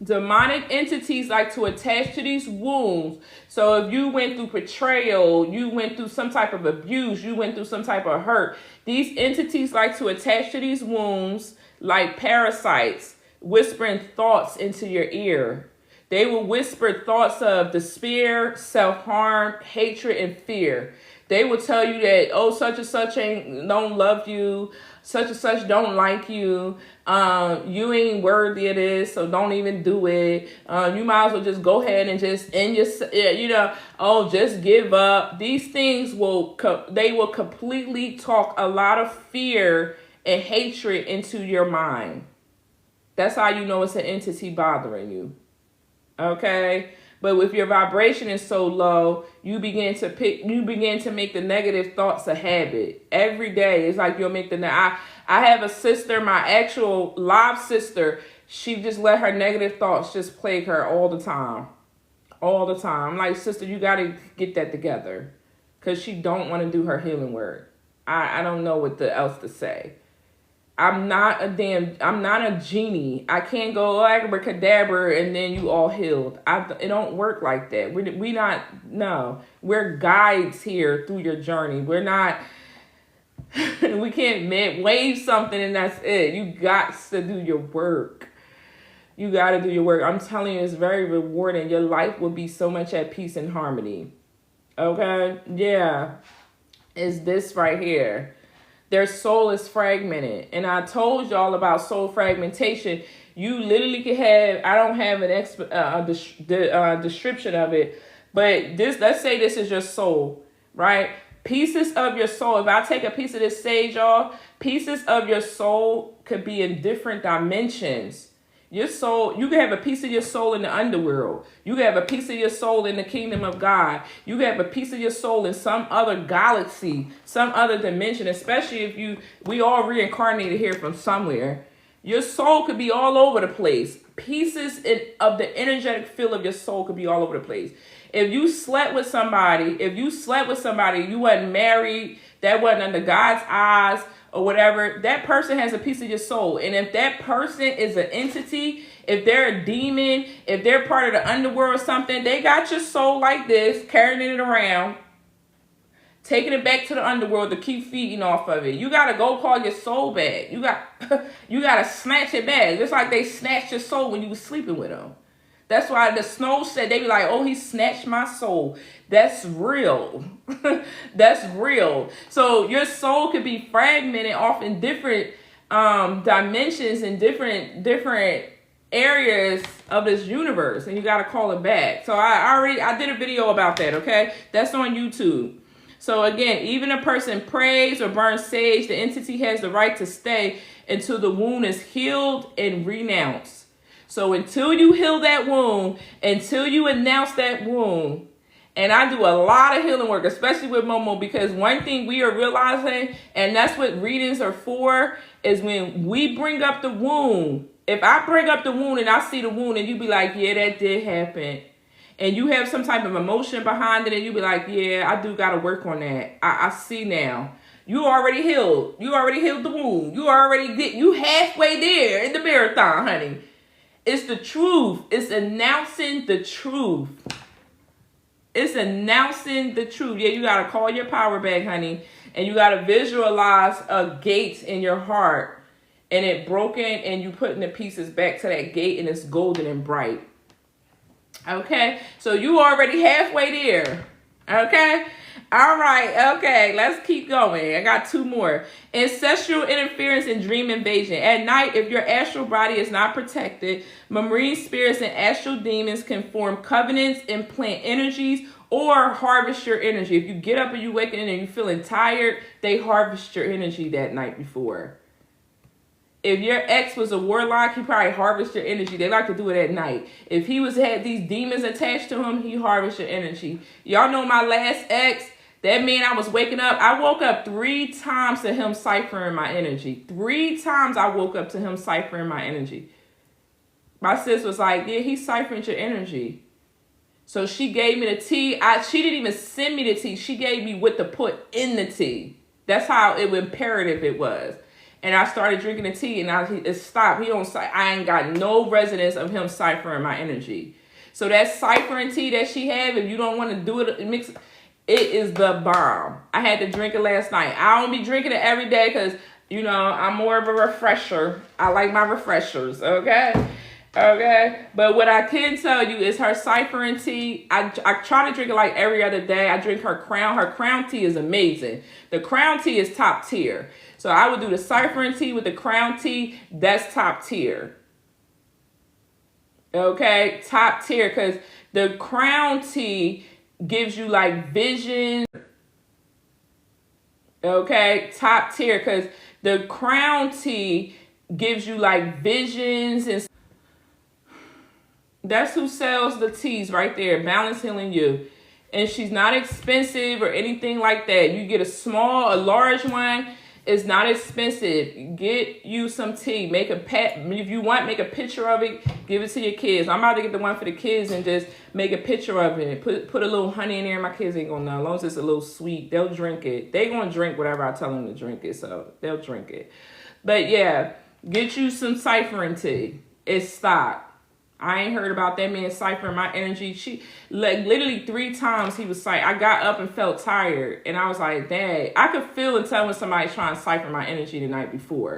Demonic entities like to attach to these wounds. So if you went through betrayal, you went through some type of abuse, you went through some type of hurt, these entities like to attach to these wounds like parasites, whispering thoughts into your ear. They will whisper thoughts of despair, self-harm, hatred, and fear. They will tell you that, oh, such and such don't love you, such and such don't like you, you ain't worthy of this, so don't even do it. You might as well just go ahead and just end your, oh, just give up. These things they will completely talk a lot of fear and hatred into your mind. That's how you know it's an entity bothering you. Okay? But if your vibration is so low, you begin to make the negative thoughts a habit. Every day, it's like you'll make I have a sister, my actual live sister, she just let her negative thoughts just plague her all the time. All the time. I'm like, sister, you got to get that together. Because she don't want to do her healing work. I don't know what else to say. I'm not a genie. I can't go abracadabra and then you all healed. It don't work like that. We're guides here through your journey. We're not, we can't wave something and that's it. You got to do your work. You got to do your work. I'm telling you, it's very rewarding. Your life will be so much at peace and harmony. Okay? Yeah. It's this right here. Their soul is fragmented. And I told y'all about soul fragmentation. You literally can have, I don't have an description of it, but let's say this is your soul, right? Pieces of your soul. If I take a piece of this sage off, pieces of your soul could be in different dimensions. Your soul, you can have a piece of your soul in the underworld. You can have a piece of your soul in the kingdom of God. You can have a piece of your soul in some other galaxy, some other dimension, especially if we all reincarnated here from somewhere. Your soul could be all over the place. Pieces of the energetic field of your soul could be all over the place. If you slept with somebody, you wasn't married, that wasn't under God's eyes, or whatever, that person has a piece of your soul. And if that person is an entity, if they're a demon, if they're part of the underworld or something, they got your soul like this, carrying it around, taking it back to the underworld to keep feeding off of it. You got to go call your soul back. You got to snatch it back. Just like they snatched your soul when you was sleeping with them. That's why the Snow said, they be like, oh, he snatched my soul. That's real. That's real. So your soul could be fragmented off in different dimensions and different areas of this universe. And you got to call it back. So I did a video about that, okay? That's on YouTube. So again, even a person prays or burns sage, the entity has the right to stay until the wound is healed and renounced. So until you heal that wound, until you announce that wound, and I do a lot of healing work, especially with Momo, because one thing we are realizing, and that's what readings are for, is when we bring up the wound. If I bring up the wound and I see the wound and you be like, yeah, that did happen, and you have some type of emotion behind it and you be like, yeah, I do got to work on that. I see now. You already healed. You already healed the wound. You halfway there in the marathon, honey. It's the truth. It's announcing the truth. It's announcing the truth. Yeah, you got to call your power back, honey. And you got to visualize a gate in your heart. And it broken and you putting the pieces back to that gate and it's golden and bright. Okay? So you already halfway there. Okay? All right, okay, let's keep going. I got two more. Ancestral interference and dream invasion. At night, if your astral body is not protected, marine spirits and astral demons can form covenants, implant energies, or harvest your energy. If you get up and you waking and you're feeling tired, they harvest your energy that night before. If your ex was a warlock, he probably harvest your energy. They like to do it at night. If he had these demons attached to him, he harvest your energy. Y'all know my last ex? That man, I was waking up. I woke up 3 times to him ciphering my energy. 3 times I woke up to him ciphering my energy. My sis was like, yeah, he's ciphering your energy. So she gave me the tea. She didn't even send me the tea. She gave me what to put in the tea. That's how imperative it was. And I started drinking the tea, and it stopped. I ain't got no resonance of him ciphering my energy. So that ciphering tea that she had, if you don't want to do it, it is the bomb. I had to drink it last night. I don't be drinking it every day because, I'm more of a refresher. I like my refreshers, okay? Okay, but what I can tell you is her ciphering tea. I try to drink it like every other day. I drink her crown. Her crown tea is amazing. The crown tea is top tier. So I would do the ciphering tea with the crown tea. That's top tier. Okay, top tier, because the crown tea gives you like vision. Okay, top tier, because the crown tea gives you like visions and that's who sells the teas right there, Balance Healing You. And she's not expensive or anything like that. You get a large one. It's not expensive. Get you some tea. If you want, make a picture of it. Give it to your kids. I'm about to get the one for the kids and just make a picture of it. Put a little honey in there. My kids ain't gonna know. As long as it's a little sweet, they'll drink it. They gonna drink whatever I tell them to drink it, so they'll drink it. But yeah, get you some ciphering tea. It's stock. I ain't heard about that man ciphering my energy. She literally 3 times he was I got up and felt tired, and I was like, "Dang!" I could feel and tell when somebody's trying to cipher my energy the night before.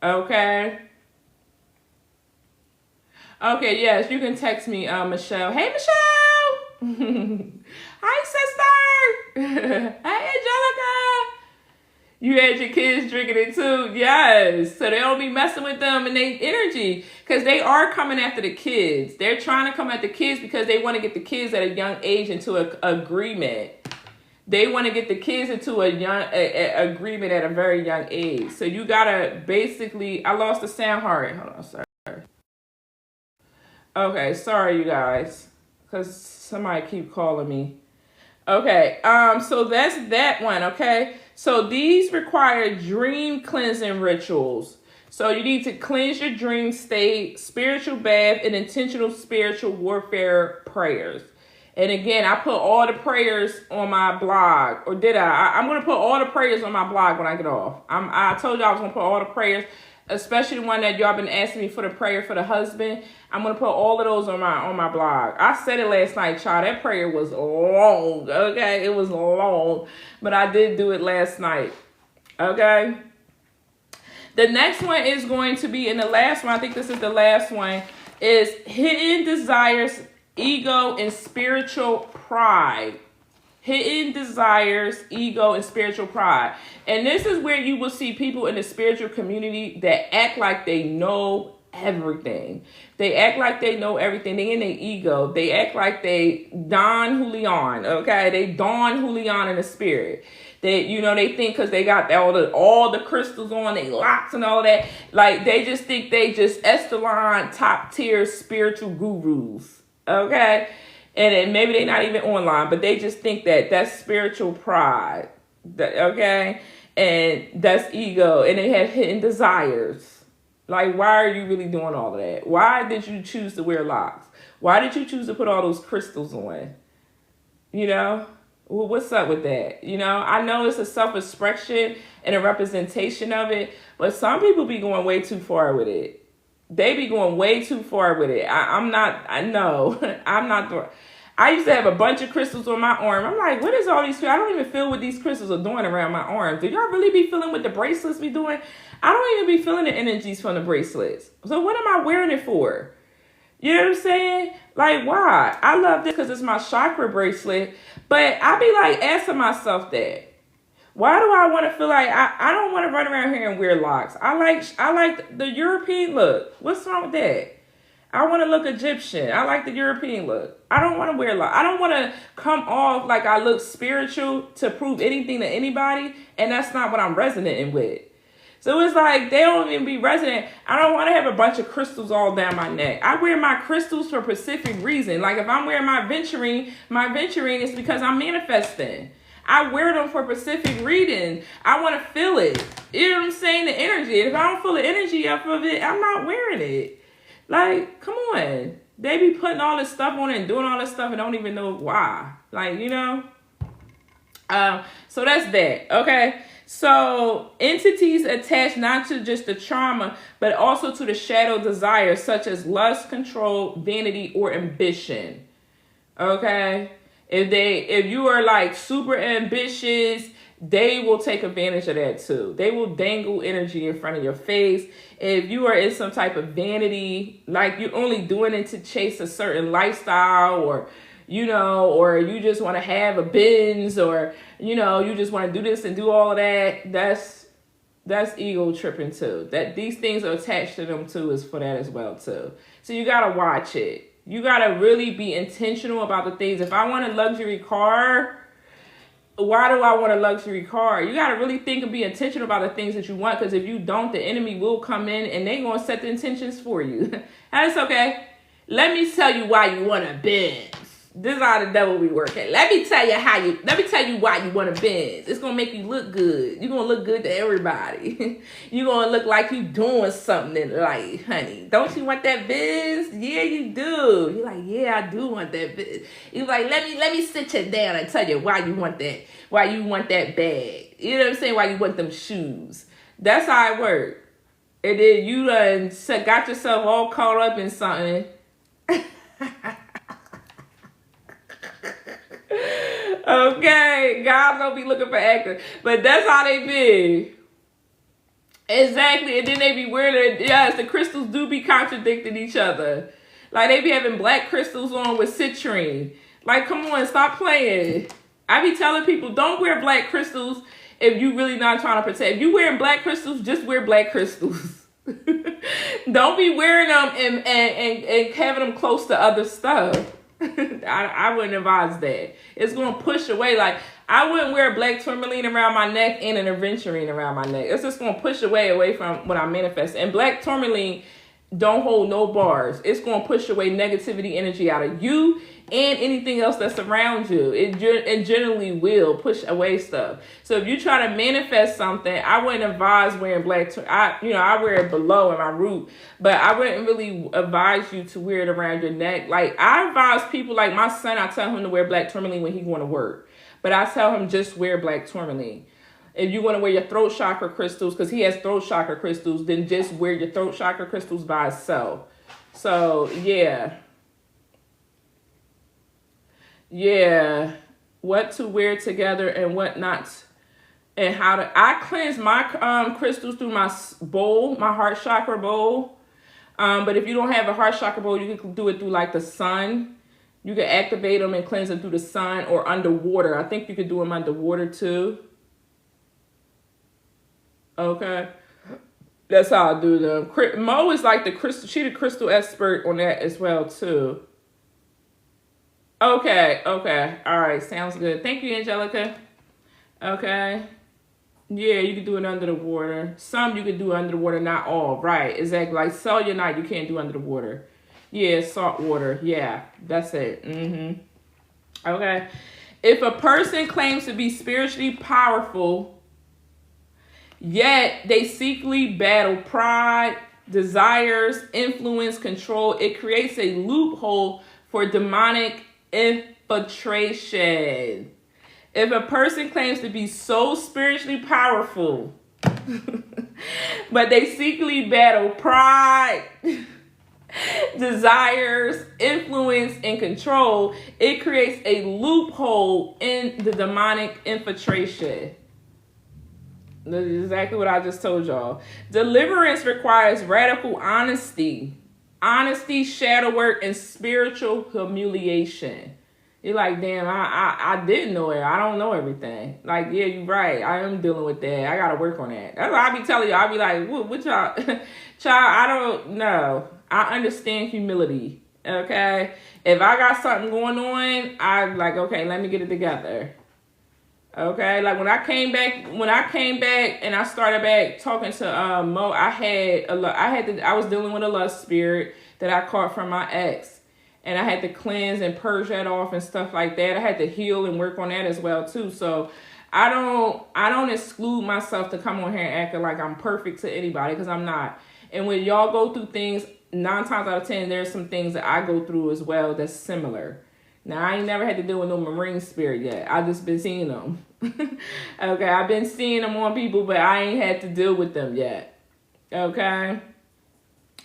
Okay. Okay. Yes, you can text me, Michelle. Hey, Michelle. Hi, sister. Hey, Angelica. You had your kids drinking it too? Yes. So they don't be messing with them and their energy, because they are coming after the kids. They're trying to come at the kids because they want to get the kids at a young age into an agreement. They want to get the kids into a agreement at a very young age. So you got to basically, I lost the sound. Hold on, sorry. Okay, sorry you guys, because somebody keep calling me. Okay, so that's that one, okay? So these require dream cleansing rituals. So you need to cleanse your dream state, spiritual bath, and intentional spiritual warfare prayers. And again, I put all the prayers on my blog, or did I? I'm going to put all the prayers on my blog when I get off. I told y'all I was going to put all the prayers, especially the one that y'all been asking me for the prayer for the husband. I'm going to put all of those on my blog. I said it last night, child. That prayer was long, okay? It was long, but I did do it last night, okay? The next one is going to be, and the last one, I think this is the last one, is hidden desires, ego, and spiritual pride. Hidden desires, ego, and spiritual pride. And this is where you will see people in the spiritual community that act like they know everything. They act like they know everything. They in their ego. They act like they Don Julian, okay? They Don Julian in the spirit. They think because they got all the crystals on, they locks and all that. Like, they just think they just Estelon top tier spiritual gurus, okay? And then maybe they're not even online, but they just think that's spiritual pride, okay? And that's ego, and they have hidden desires. Like, why are you really doing all of that? Why did you choose to wear locks? Why did you choose to put all those crystals on? Well, what's up with that? I know it's a self-expression and a representation of it, but some people be going way too far with it. They be going way too far with it. I'm not. I used to have a bunch of crystals on my arm. I'm like, what is all these? I don't even feel what these crystals are doing around my arm. Do y'all really be feeling what the bracelets be doing? I don't even be feeling the energies from the bracelets. So what am I wearing it for? You know what I'm saying? Like, why? I love this because it's my chakra bracelet. But I be like asking myself that. Why do I want to feel like I don't want to run around here and wear locks? I like the European look. What's wrong with that? I want to look Egyptian. I like the European look. I don't want to wear locks. I don't want to come off like I look spiritual to prove anything to anybody. And that's not what I'm resonating with. So it's like they don't even be resonant. I don't want to have a bunch of crystals all down my neck. I wear my crystals for a specific reason. Like if I'm wearing my venturing is because I'm manifesting. I wear them for specific reasons. I want to feel it. You know what I'm saying? The energy. If I don't feel the energy up of it, I'm not wearing it. Like, come on. They be putting all this stuff on it and doing all this stuff and don't even know why. Like, you know? So that's that. Okay. So entities attached not to just the trauma, but also to the shadow desires such as lust, control, vanity, or ambition. Okay. If you are like super ambitious, they will take advantage of that too. They will dangle energy in front of your face. If you are in some type of vanity, like you're only doing it to chase a certain lifestyle, or or you just want to have a Benz, or you just want to do this and do all of that, that's ego tripping too. That these things are attached to them too is for that as well too. So you gotta watch it. You gotta really be intentional about the things. If I want a luxury car, why do I want a luxury car? You got to really think and be intentional about the things that you want, because if you don't, the enemy will come in and they're going to set the intentions for you. And it's okay. Let me tell you why you want a Benz. This is how the devil be working. Let me tell you why you want a Benz. It's going to make you look good. You're going to look good to everybody. You're going to look like you doing something in life, honey. Don't you want that Benz? Yeah, you do. You're like, yeah, I do want that Benz. You're like, let me sit you down and tell you why you want that bag. You know what I'm saying? Why you want them shoes. That's how it works. And then you done got yourself all caught up in something. Okay, God don't be looking for actors, but that's how they be. Exactly, and then they be wearing yes, the crystals do be contradicting each other. Like they be having black crystals on with citrine. Like, come on, stop playing. I be telling people, don't wear black crystals if you really not trying to protect. If you wearing black crystals, just wear black crystals. Don't be wearing them and having them close to other stuff. I wouldn't advise that. It's going to push away. Like, I wouldn't wear a black tourmaline around my neck and an aventurine around my neck. It's just going to push away from what I manifest. And black tourmaline don't hold no bars. It's going to push away negativity energy out of you and anything else that's around you. It generally will push away stuff. So if you try to manifest something, I wouldn't advise wearing black. I wear it below in my root, but I wouldn't really advise you to wear it around your neck. Like, I advise people, like my son, I tell him to wear black tourmaline when he's going to work, but I tell him just wear black tourmaline. If you want to wear your throat chakra crystals, because he has throat chakra crystals, then just wear your throat chakra crystals by itself. So, yeah. Yeah. What to wear together and what not. And how to. I cleanse my crystals through my bowl, my heart chakra bowl. But if you don't have a heart chakra bowl, you can do it through like the sun. You can activate them and cleanse them through the sun or underwater. I think you could do them underwater too. Okay, that's how I do them. Mo is like the crystal. She the crystal expert on that as well too. Okay, all right, sounds good. Thank you, Angelica. Okay, yeah, you can do it under the water. Some you can do under the water, not all. Right, exactly. Like cellulite, you can't do under the water. Yeah, salt water. Yeah, that's it. Okay, if a person claims to be spiritually powerful, yet they secretly battle pride, desires, influence, control, it creates a loophole for demonic infiltration. If a person claims to be so spiritually powerful, but they secretly battle pride, desires, influence, and control, it creates a loophole in the demonic infiltration. That's exactly what I just told y'all. Deliverance requires radical honesty, shadow work, and spiritual humiliation. You're like, damn, I didn't know it. I don't know everything. Like, yeah, you're right. I am dealing with that. I got to work on that. That's what I be telling you. I be like, what y'all? Child, I don't know. I understand humility. Okay? If I got something going on, I'm like, okay, let me get it together. Okay, like when I came back and I started back talking to Mo, I was dealing with a lust spirit that I caught from my ex, and I had to cleanse and purge that off and stuff like that. I had to heal and work on that as well too. So I don't exclude myself to come on here and acting like I'm perfect to anybody, because I'm not. And when y'all go through things, 9 times out of 10, there's some things that I go through as well that's similar. Now, I ain't never had to deal with no marine spirit yet. I just been seeing them. Okay, I've been seeing them on people, but I ain't had to deal with them yet. Okay.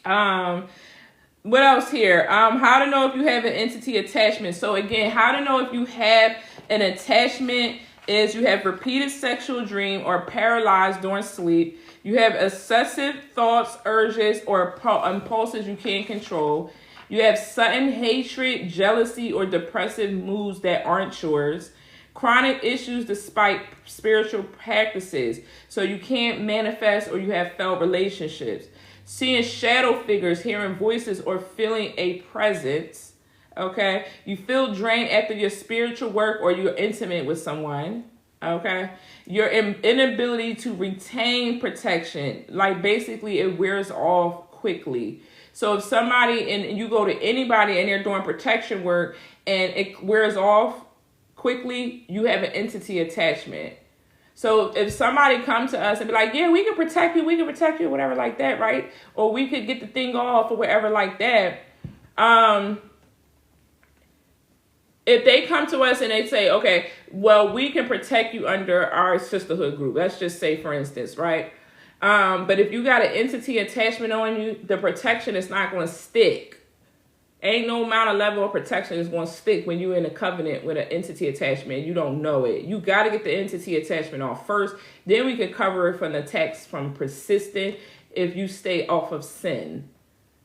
What else here? How to know if you have an entity attachment. So again, how to know if you have an attachment is you have repeated sexual dream or paralyzed during sleep. You have excessive thoughts, urges, or impulses you can't control. You have sudden hatred, jealousy, or depressive moods that aren't yours. Chronic issues despite spiritual practices. So you can't manifest or you have failed relationships. Seeing shadow figures, hearing voices, or feeling a presence. Okay. You feel drained after your spiritual work or you're intimate with someone. Okay. Your inability to retain protection. Like basically it wears off quickly. So if somebody and you go to anybody and they're doing protection work and it wears off quickly, you have an entity attachment. So if somebody come to us and be like, yeah, we can protect you, whatever like that, right? Or we could get the thing off or whatever like that. If they come to us and they say, okay, well, we can protect you under our sisterhood group. Let's just say, for instance, right? But if you got an entity attachment on you, the protection is not going to stick. Ain't no amount of level of protection is going to stick when you're in a covenant with an entity attachment. You don't know it. You got to get the entity attachment off first. Then we can cover it from the attacks from persistent if you stay off of sin.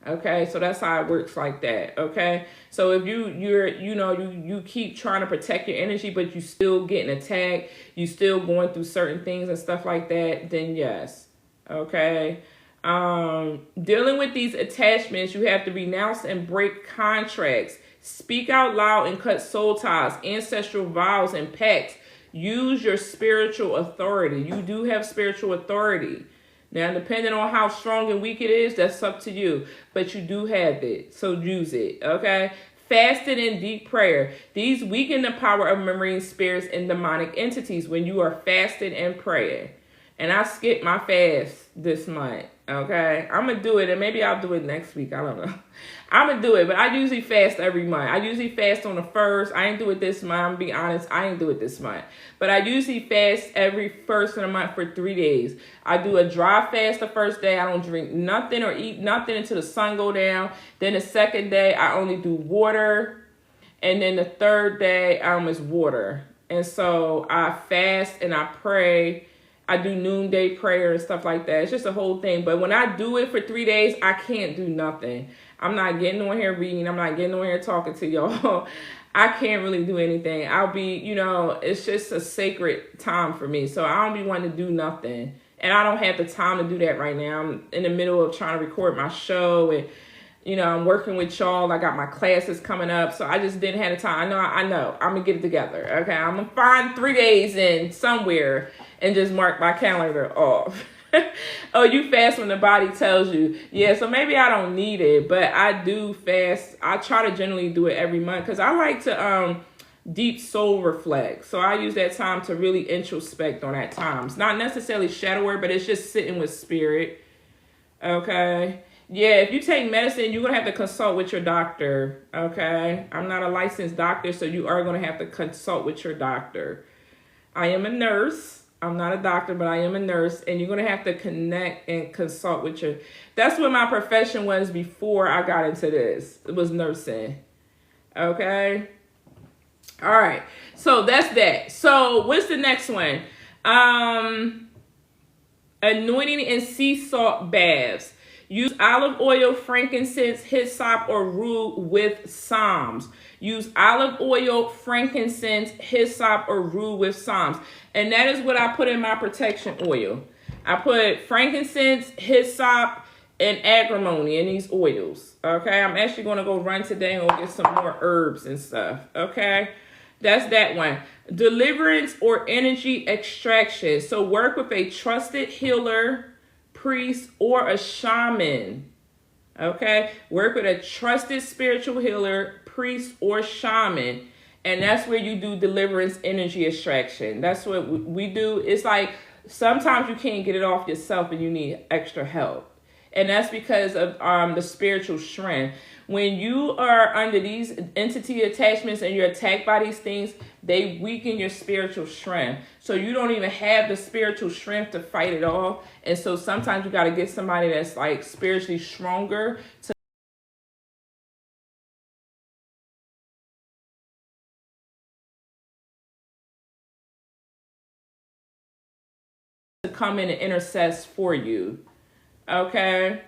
Okay, so that's how it works like that. Okay, so if you keep trying to protect your energy, but you still getting attacked, you still going through certain things and stuff like that, then yes. Okay. Dealing with these attachments, you have to renounce and break contracts, speak out loud and cut soul ties, ancestral vows and pacts. Use your spiritual authority. You do have spiritual authority. Now, depending on how strong and weak it is, that's up to you. But you do have it, so use it, okay? Fasting and deep prayer. These weaken the power of marine spirits and demonic entities when you are fasting and praying. And I skipped my fast this month, okay? I'm going to do it, and maybe I'll do it next week. I don't know. I'm going to do it, but I usually fast every month. I usually fast on the 1st. I ain't do it this month. I'm going to be honest. I ain't do it this month. But I usually fast every 1st of the month for 3 days. I do a dry fast the first day. I don't drink nothing or eat nothing until the sun go down. Then the second day, I only do water. And then the third day, is water. And so I fast and I pray. I do noonday prayer and stuff like that. It's just a whole thing. But when I do it for 3 days, I can't do nothing. I'm not getting on here reading. I'm not getting on here talking to y'all. I can't really do anything. I'll be, it's just a sacred time for me. So I don't be wanting to do nothing. And I don't have the time to do that right now. I'm in the middle of trying to record my show and, I'm working with y'all. I got my classes coming up. So I just didn't have the time. I know. I'm going to get it together. Okay. I'm going to find 3 days in somewhere and just mark my calendar off. Oh, you fast when the body tells you. Yeah, so maybe I don't need it, but I do fast. I try to generally do it every month because I like to deep soul reflect. So I use that time to really introspect on that time. It's not necessarily shadow work, but it's just sitting with spirit. Okay. Yeah, if you take medicine, you're going to have to consult with your doctor. Okay. I'm not a licensed doctor, so you are going to have to consult with your doctor. I am a nurse. I'm not a doctor, but I am a nurse, and you're going to have to connect and consult with your... That's what my profession was before I got into this. It was nursing. Okay? All right. So that's that. So what's the next one? Anointing and sea salt baths. Use olive oil, frankincense, hyssop, or rue with psalms. Use olive oil, frankincense, hyssop, or rue with psalms. And that is what I put in my protection oil. I put frankincense, hyssop, and agrimony in these oils. Okay, I'm actually going to go run today and go get some more herbs and stuff. Okay, that's that one. Deliverance or energy extraction. So work with a trusted healer, priest, or a shaman. Okay, work with a trusted spiritual healer, priest, or shaman, and that's where you do deliverance energy extraction. That's what we do. It's like sometimes you can't get it off yourself and you need extra help. And that's because of the spiritual strength. When you are under these entity attachments and you're attacked by these things, they weaken your spiritual strength. So you don't even have the spiritual strength to fight it off. And so sometimes you got to get somebody that's like spiritually stronger to come in and intercess for you. Okay?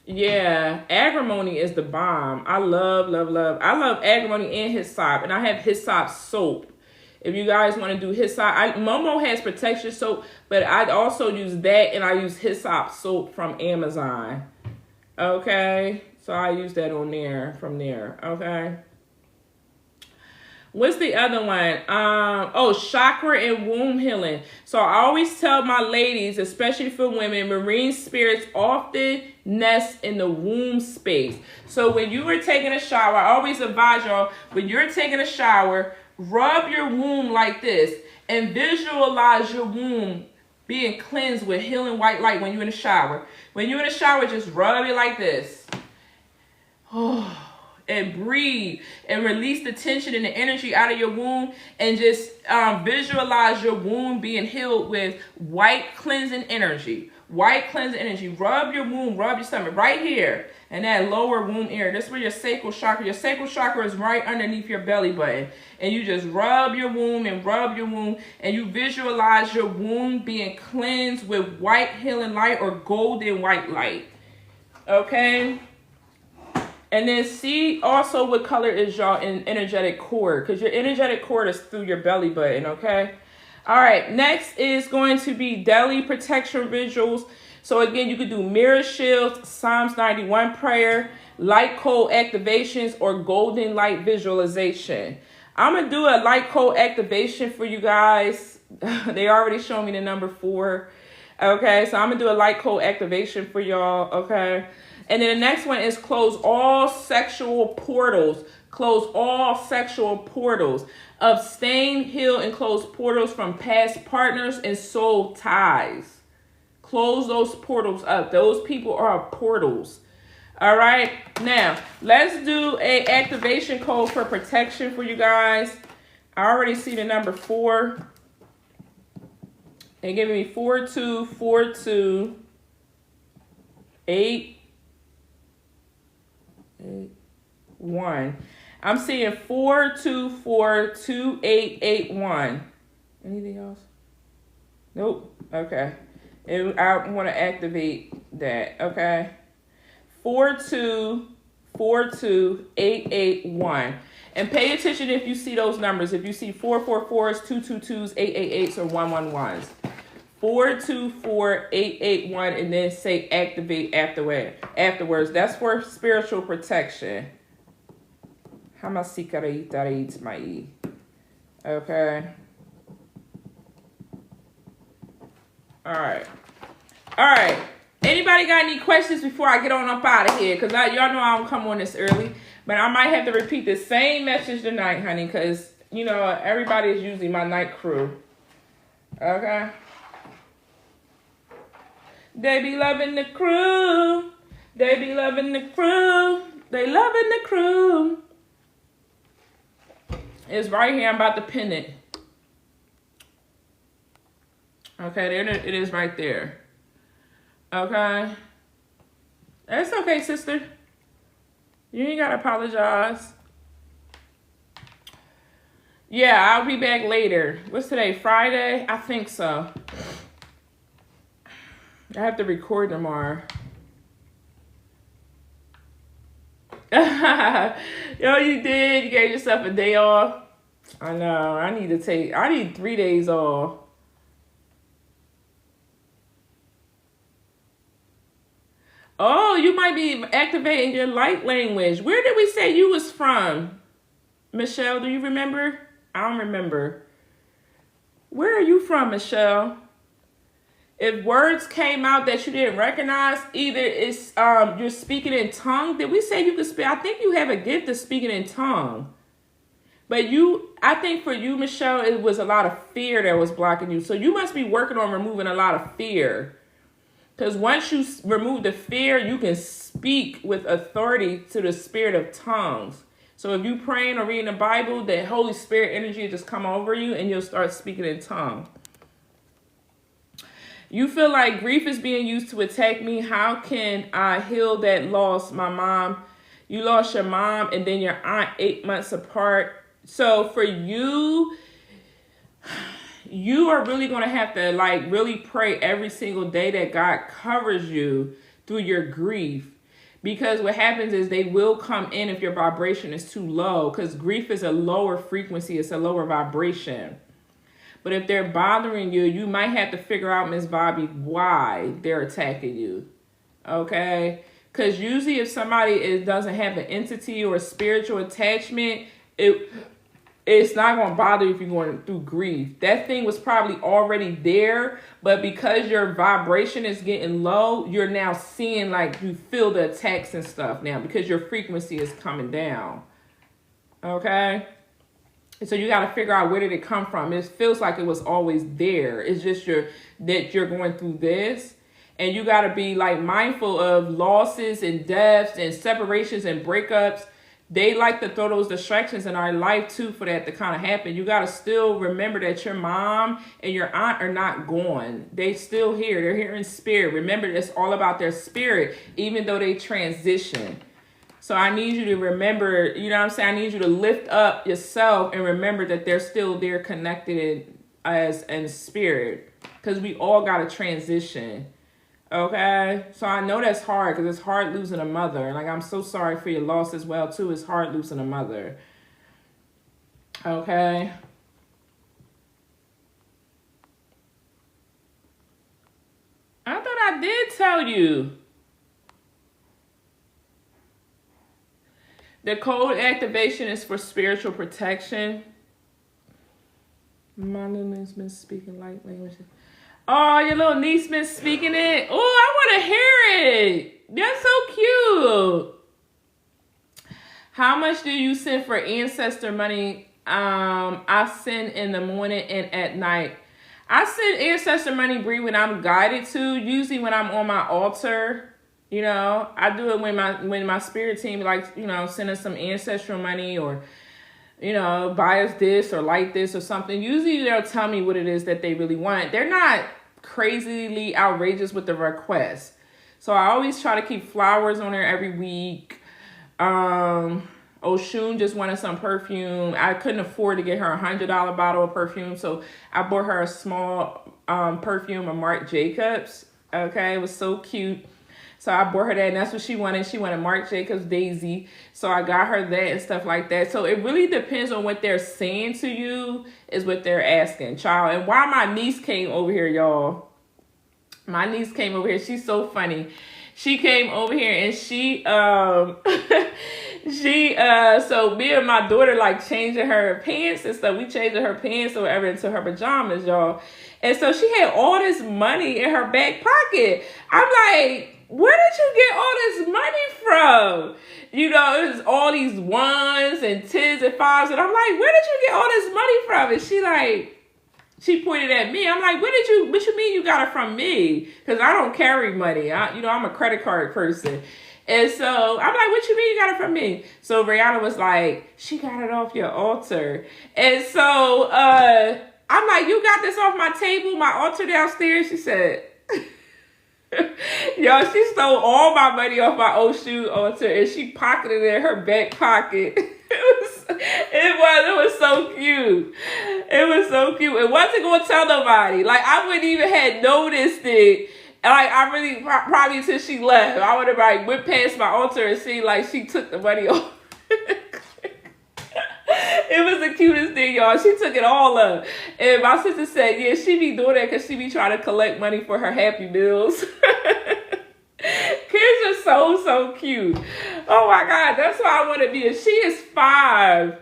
Yeah, agrimony is the bomb. I love, love, love. I love agrimony and hyssop, and I have hyssop soap. If you guys want to do hyssop, Momo has protection soap, but I also use that, and I use hyssop soap from Amazon. Okay, so I use that on there from there. Okay. What's the other one? Chakra and womb healing. So I always tell my ladies, especially for women, marine spirits often nest in the womb space. So when you are taking a shower, I always advise y'all, when you're taking a shower, rub your womb like this and visualize your womb being cleansed with healing white light when you're in the shower. When you're in the shower, just rub it like this. And breathe and release the tension and the energy out of your womb, and just visualize your womb being healed with white cleansing energy. White cleansing energy. Rub your womb, rub your stomach right here and that lower womb area. This is where your sacral chakra. Your sacral chakra is right underneath your belly button. And you just rub your womb and rub your womb, and you visualize your womb being cleansed with white healing light or golden white light. Okay? And then see also what color is y'all in energetic cord, because your energetic cord is through your belly button, okay? All right, next is going to be daily protection visuals. So again, you could do mirror shields, Psalms 91 prayer, light code activations, or golden light visualization. I'm going to do a light code activation for you guys. They already showed me the number 4. Okay, so I'm going to do a light code activation for y'all, okay? And then the next one is close all sexual portals. Close all sexual portals. Abstain, heal, and close portals from past partners and soul ties. Close those portals up. Those people are portals. All right. Now, let's do a activation code for protection for you guys. I already see the number 4. They gave me 4242 8 1. I'm seeing 4242881. Anything else? Nope. Okay. I want to activate that. Okay. 4242881. And pay attention if you see those numbers. If you see 444s, 222s, 888s, or 111s. 4242881, and then say activate afterwards. That's for spiritual protection. Okay. All right. Anybody got any questions before I get on up out of here? Because y'all know I don't come on this early. But I might have to repeat the same message tonight, honey. Because, everybody is usually my night crew. Okay. They be loving the crew. They be loving the crew. They loving the crew. It's right here. I'm about to pin it. Okay, there it is right there. Okay. That's okay, sister. You ain't gotta apologize. Yeah, I'll be back later. What's today? Friday? I think so. I have to record tomorrow. Yo, you did. You gave yourself a day off. I know. I need 3 days off. Oh, you might be activating your light language. Where did we say you was from? Michelle, do you remember? I don't remember. Where are you from, Michelle? If words came out that you didn't recognize, either it's you're speaking in tongue. Did we say you could speak? I think you have a gift of speaking in tongue. But I think for you, Michelle, it was a lot of fear that was blocking you. So you must be working on removing a lot of fear. Because once you remove the fear, you can speak with authority to the spirit of tongues. So if you praying or reading the Bible, the Holy Spirit energy will just come over you and you'll start speaking in tongues. You feel like grief is being used to attack me. How can I heal that loss? My mom, you lost your mom and then your aunt 8 months apart. So for you, you are really going to have to like really pray every single day that God covers you through your grief. Because what happens is they will come in if your vibration is too low. Because grief is a lower frequency. It's a lower vibration. But if they're bothering you, you might have to figure out, Miss Bobby, why they're attacking you. Okay? Because usually if somebody doesn't have an entity or a spiritual attachment, it's not going to bother you if you're going through grief. That thing was probably already there, but because your vibration is getting low, you're now seeing, like, you feel the attacks and stuff now because your frequency is coming down. Okay? So you got to figure out, where did it come from? It feels like it was always there. It's just that you're going through this. And you got to be like mindful of losses and deaths and separations and breakups. They like to throw those distractions in our life too for that to kind of happen. You got to still remember that your mom and your aunt are not gone. They still here. They're here in spirit. Remember, it's all about their spirit, even though they transition. So I need you to remember, you know what I'm saying? I need you to lift up yourself and remember that they're still there connected as in spirit. Because we all got to transition. Okay? So I know that's hard because it's hard losing a mother. Like, I'm so sorry for your loss as well, too. It's hard losing a mother. Okay? I thought I did tell you. The code activation is for spiritual protection. My little niece been speaking light language. Oh, your little niece been speaking it. Oh, I want to hear it. That's so cute. How much do you send for ancestor money? I send in the morning and at night. I send ancestor money, Bree, when I'm guided to. Usually when I'm on my altar. You know, I do it when my spirit team, like, you know, send us some ancestral money or, you know, buy us this or like this or something. Usually they'll tell me what it is that they really want. They're not crazily outrageous with the request. So I always try to keep flowers on there every week. Oshun just wanted some perfume. I couldn't afford to get her $100 bottle of perfume. So I bought her a small perfume of Marc Jacobs. Okay, it was so cute. So I bought her that, and that's what she wanted. She wanted Marc Jacobs Daisy. So I got her that and stuff like that. So it really depends on what they're saying to you is what they're asking, child. And why my niece came over here, y'all. My niece came over here. She's so funny. She came over here and she, so me and my daughter, like, changing her pants and stuff. We changing her pants or whatever into her pajamas, y'all. And so she had all this money in her back pocket. I'm like, where did you get all this money from? You know, it was all these ones and tens and fives. And I'm like, where did you get all this money from? And she pointed at me. I'm like, what you mean you got it from me? Because I don't carry money. I'm a credit card person. And so I'm like, what you mean you got it from me? So Rihanna was like, she got it off your altar. And so I'm like, you got this off my table, my altar downstairs? She said, yo, she stole all my money off my Oshun altar and she pocketed it in her back pocket. It was so cute. It was so cute. It wasn't going to tell nobody. Like, I wouldn't even have noticed it. Like, I really, probably until she left. I would have, like, went past my altar and seen, like, she took the money off. It was the cutest thing, y'all. She took it all up. And my sister said, yeah, she be doing that because she be trying to collect money for her Happy Meals. Kids are so cute. Oh, my God. That's why I want to be. She is 5.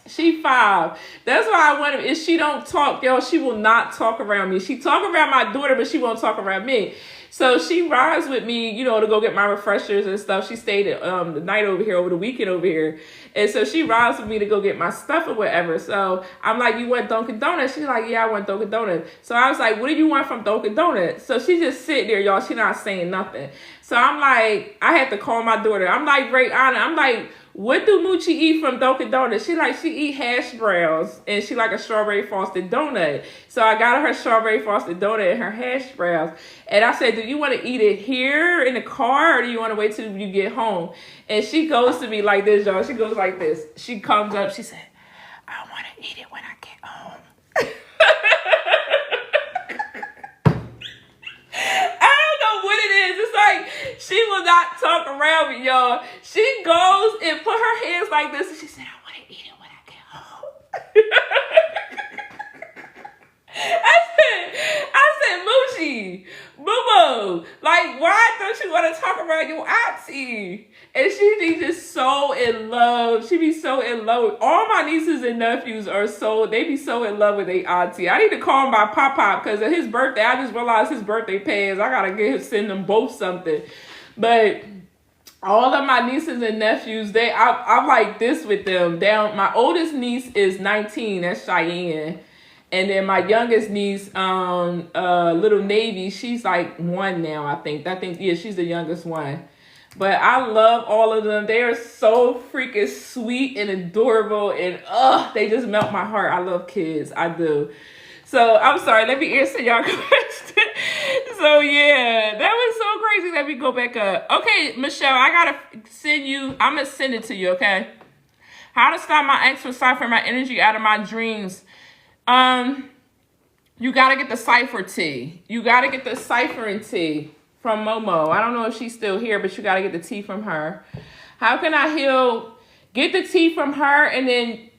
She 5. That's why I want to. If she don't talk, yo, she will not talk around me. She talk around my daughter, but she won't talk around me. So she rides with me, you know, to go get my refreshers and stuff. She stayed at, the night over here, over the weekend over here. And so she rides with me to go get my stuff or whatever. So I'm like, you want Dunkin' Donuts? She's like, yeah, I want Dunkin' Donuts. So I was like, what do you want from Dunkin' Donuts? So she just sit there, y'all. She not saying nothing. So I'm like, I had to call my daughter. I'm like, Ray Anna, I'm like, what do Moochie eat from Dunkin' Donuts? She eat hash browns and she like a strawberry frosted donut. So I got her strawberry frosted donut and her hash browns. And I said, do you want to eat it here in the car or do you want to wait till you get home? And she goes to me like this, y'all. She goes like this. She comes up. She said, I want to eat it when I get home. I don't know what it is. It's like she will not talk around me, y'all. She goes and put her hands like this and she said, I want to eat it when I get home. I said, Moochie, boo-boo, like, why don't you want to talk around your auntie? And she be just so in love. She be so in love. All my nieces and nephews they be so in love with their auntie. I need to call my pop-pop because of his birthday. I just realized his birthday passed. I got to send them both something. But all of my nieces and nephews, I'm like this with them. My oldest niece is 19. That's Cheyenne. And then my youngest niece, little Navy, she's like 1 now, I think. Yeah, she's the youngest one. But I love all of them. They are so freaking sweet and adorable. And they just melt my heart. I love kids. I do. So I'm sorry. Let me answer y'all question. So yeah, that was so crazy. Let me go back up. Okay, Michelle, I got to send you. I'm going to send it to you, okay? How to stop my ex from ciphering my energy out of my dreams. You got to get the cipher tea. You got to get the ciphering tea from Momo. I don't know if she's still here, but you got to get the tea from her. How can I heal? Get the tea from her, and then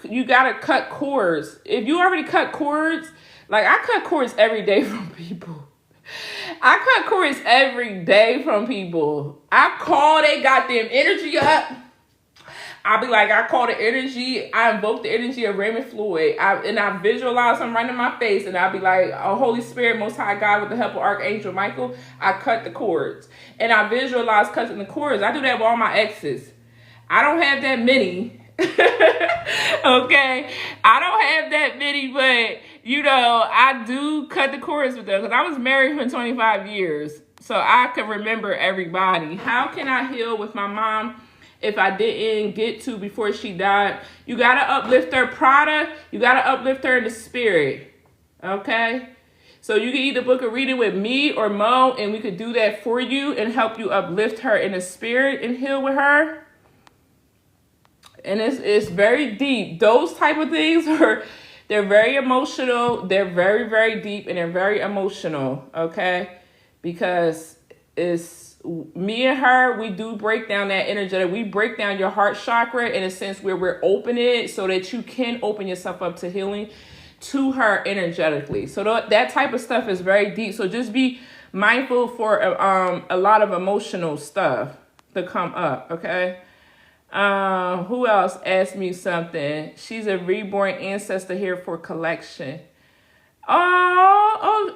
you got to cut cords. If you already cut cords, like I cut cords every day from people. I cut cords every day from people. I call they goddamn energy up. I'll be like, I call the energy, I invoke the energy of Raymond Floyd, and I visualize him right in my face, and I'll be like, oh, Holy Spirit, Most High God, with the help of Archangel Michael, I cut the cords. And I visualize cutting the cords. I do that with all my exes. I don't have that many. Okay? I don't have that many, but, you know, I do cut the cords with them, because I was married for 25 years, so I can remember everybody. How can I heal with my mom? If I didn't get to before she died, you got to uplift her Prada. You got to uplift her in the spirit. Okay? So you can either book a reading with me or Mo, and we could do that for you and help you uplift her in the spirit and heal with her. And it's very deep. Those type of things they're very emotional. They're very, very deep, and they're very emotional. Okay? Because it's me and her, we do break down that energy. We break down your heart chakra in a sense where we're opening it so that you can open yourself up to healing to her energetically. So that type of stuff is very deep. So just be mindful for a lot of emotional stuff to come up, okay? Who else asked me something? She's a reborn ancestor here for collection.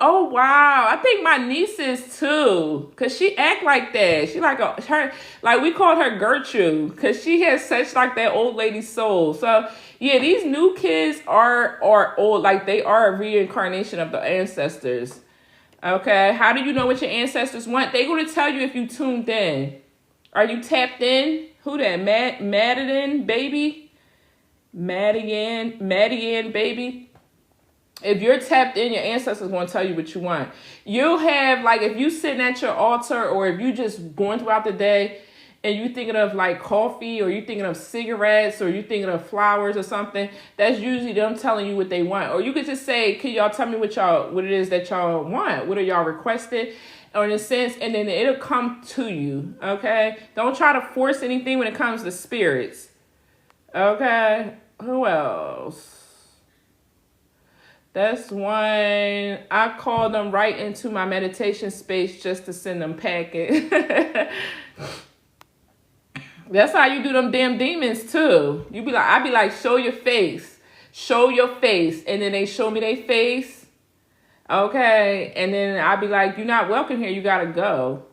Oh, wow. I think my niece is too, because she act like that. She we called her Gertrude, because she has such like that old lady soul. So yeah, these new kids are old, like they are a reincarnation of the ancestors. Okay. How do you know what your ancestors want? They're going to tell you if you tuned in. Are you tapped in? Who that? Madian baby? Madian baby? If you're tapped in, your ancestors want to tell you what you want. You'll have, like, if you sitting at your altar, or if you just going throughout the day and you thinking of like coffee, or you thinking of cigarettes, or you thinking of flowers or something, that's usually them telling you what they want. Or you could just say, can y'all tell me what it is that y'all want? What are y'all requested? Or in a sense, and then it'll come to you. Okay? Don't try to force anything when it comes to spirits. Okay? Who else? That's one. I call them right into my meditation space just to send them packing. That's how you do them damn demons too. You be like, I be like, show your face. Show your face. And then they show me their face. Okay. And then I be like, you're not welcome here. You gotta go.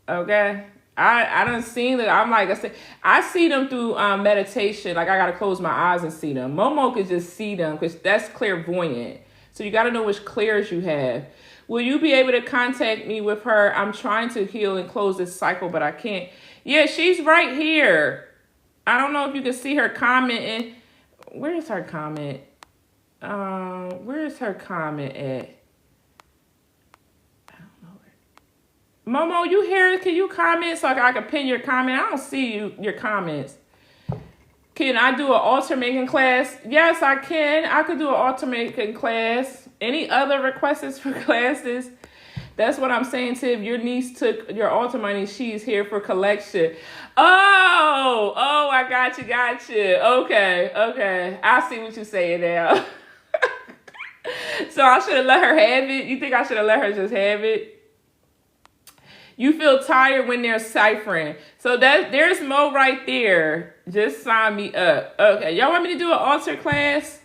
Okay. I done seen that. I'm like, I see them through meditation. Like I gotta close my eyes and see them. Momo could just see them because that's clairvoyant. So you gotta know which clairs you have. Will you be able to contact me with her? I'm trying to heal and close this cycle, but I can't. Yeah, she's right here. I don't know if you can see her commenting. Where is her comment? Where is her comment at? I don't know. Momo, you here? Can you comment so I can pin your comment? I don't see your comments. Can I do an altar making class? Yes, I can. I could do an altar making class. Any other requests for classes? That's what I'm saying, Tiff. Your niece took your altar money. She's here for collection. Oh, I got you. Okay. I see what you're saying now. So I should have let her have it? You think I should have let her just have it? You feel tired when they're ciphering. So there's Mo right there. Just sign me up. Okay, y'all want me to do an altar class?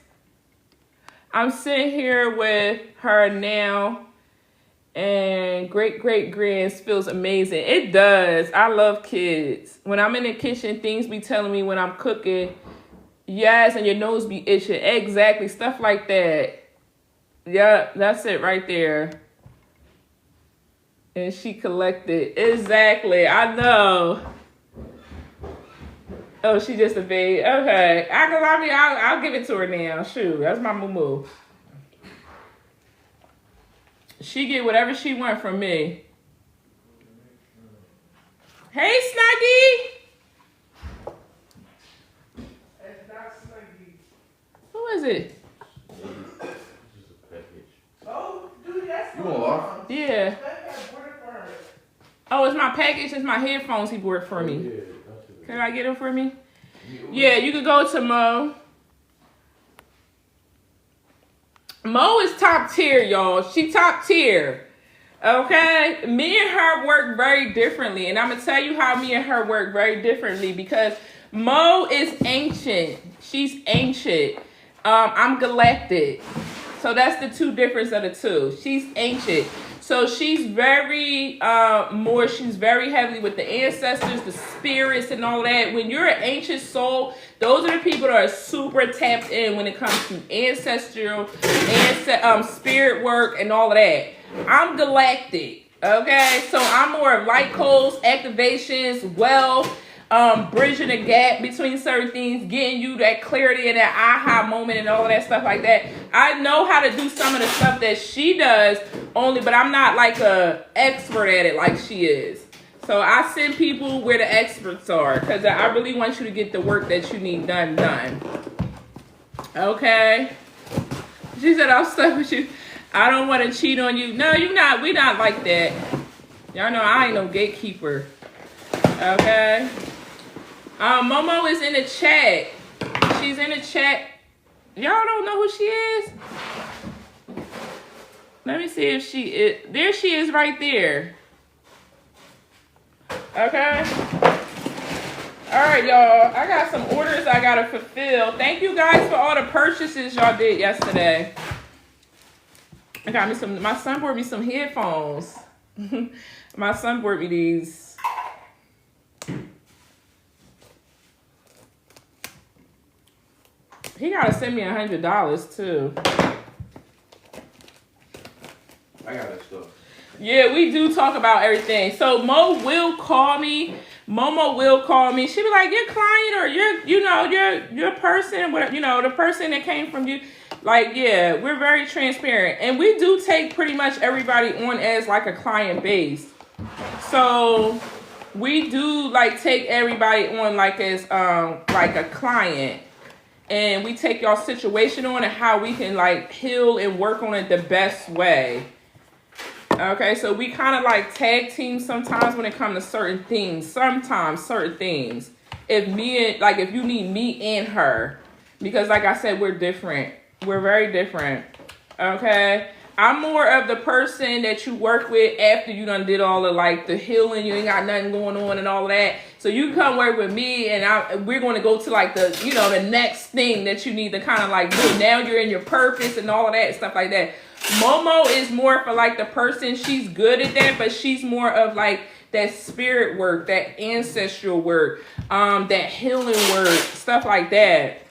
I'm sitting here with her now. And great grands feels amazing. It does. I love kids. When I'm in the kitchen, things be telling me when I'm cooking. Yes, and your nose be itching. Exactly. Stuff like that. Yeah, that's it right there. And she collected. Exactly. I know. Oh, she just a babe. Okay. I'll give it to her now. Shoot, that's my moo. She get whatever she want from me. Hey, Snuggie. It's not Snuggie. Who is it? Oh, dude, that's You off? Yeah. Oh, it's my package. It's my headphones he bought for me. Can I get them for me? Yeah, you can go to Mo. Mo is top tier, y'all. She top tier. Okay? Me and her work very differently. And I'm going to tell you how me and her work very differently because Mo is ancient. She's ancient. I'm galactic. So that's the two difference of the two. She's ancient. So she's very she's very heavily with the ancestors, the spirits and all that. When you're an ancient soul, those are the people that are super tapped in when it comes to ancestral, spirit work and all of that. I'm galactic, okay? So I'm more of light codes, activations, wealth, bridging the gap between certain things, getting you that clarity and that aha moment and all of that stuff like that. I know how to do some of the stuff that she does but I'm not like a expert at it like she is. So I send people where the experts are because I really want you to get the work that you need done. Okay? She said, I'm stuck with you. I don't want to cheat on you. No, you're not. We not like that. Y'all know I ain't no gatekeeper. Okay? Momo is in the chat. She's in the chat. Y'all don't know who she is? Let me see if she is. There she is right there. Okay? Alright, y'all. I got some orders I gotta fulfill. Thank you guys for all the purchases y'all did yesterday. I got me my son bought me some headphones. My son bought me these. He gotta send me $100 too. I got that stuff. Yeah, we do talk about everything. So Mo will call me. Momo will call me. She'll be like, your client or your person, whatever, the person that came from you. Like, yeah, we're very transparent. And we do take pretty much everybody on as like a client base. So we do like take everybody on like as like a client. And we take y'all situation on and how we can like heal and work on it the best way. Okay, so we kind of like tag team sometimes when it comes to certain things. Sometimes certain things. If you need me and her. Because like I said, we're different. We're very different. Okay. I'm more of the person that you work with after you done did all of like the healing. You ain't got nothing going on and all of that. So you can come work with me, and we're going to go to like the, you know, the next thing that you need to kind of like do. Now you're in your purpose and all of that stuff like that. Momo is more for like the person. She's good at that, but she's more of like that spirit work, that ancestral work, that healing work, stuff like that.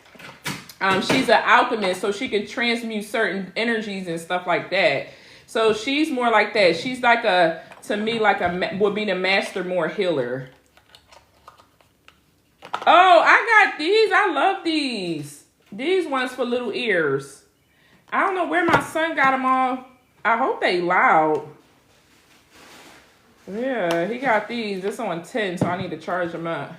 She's an alchemist, so she can transmute certain energies and stuff like that. So she's more like that. She's like to me, like would be the master more healer. Oh, I got these. I love these. These ones for little ears. I don't know where my son got them all. I hope they loud. Yeah, he got these. It's on 10, so I need to charge them up.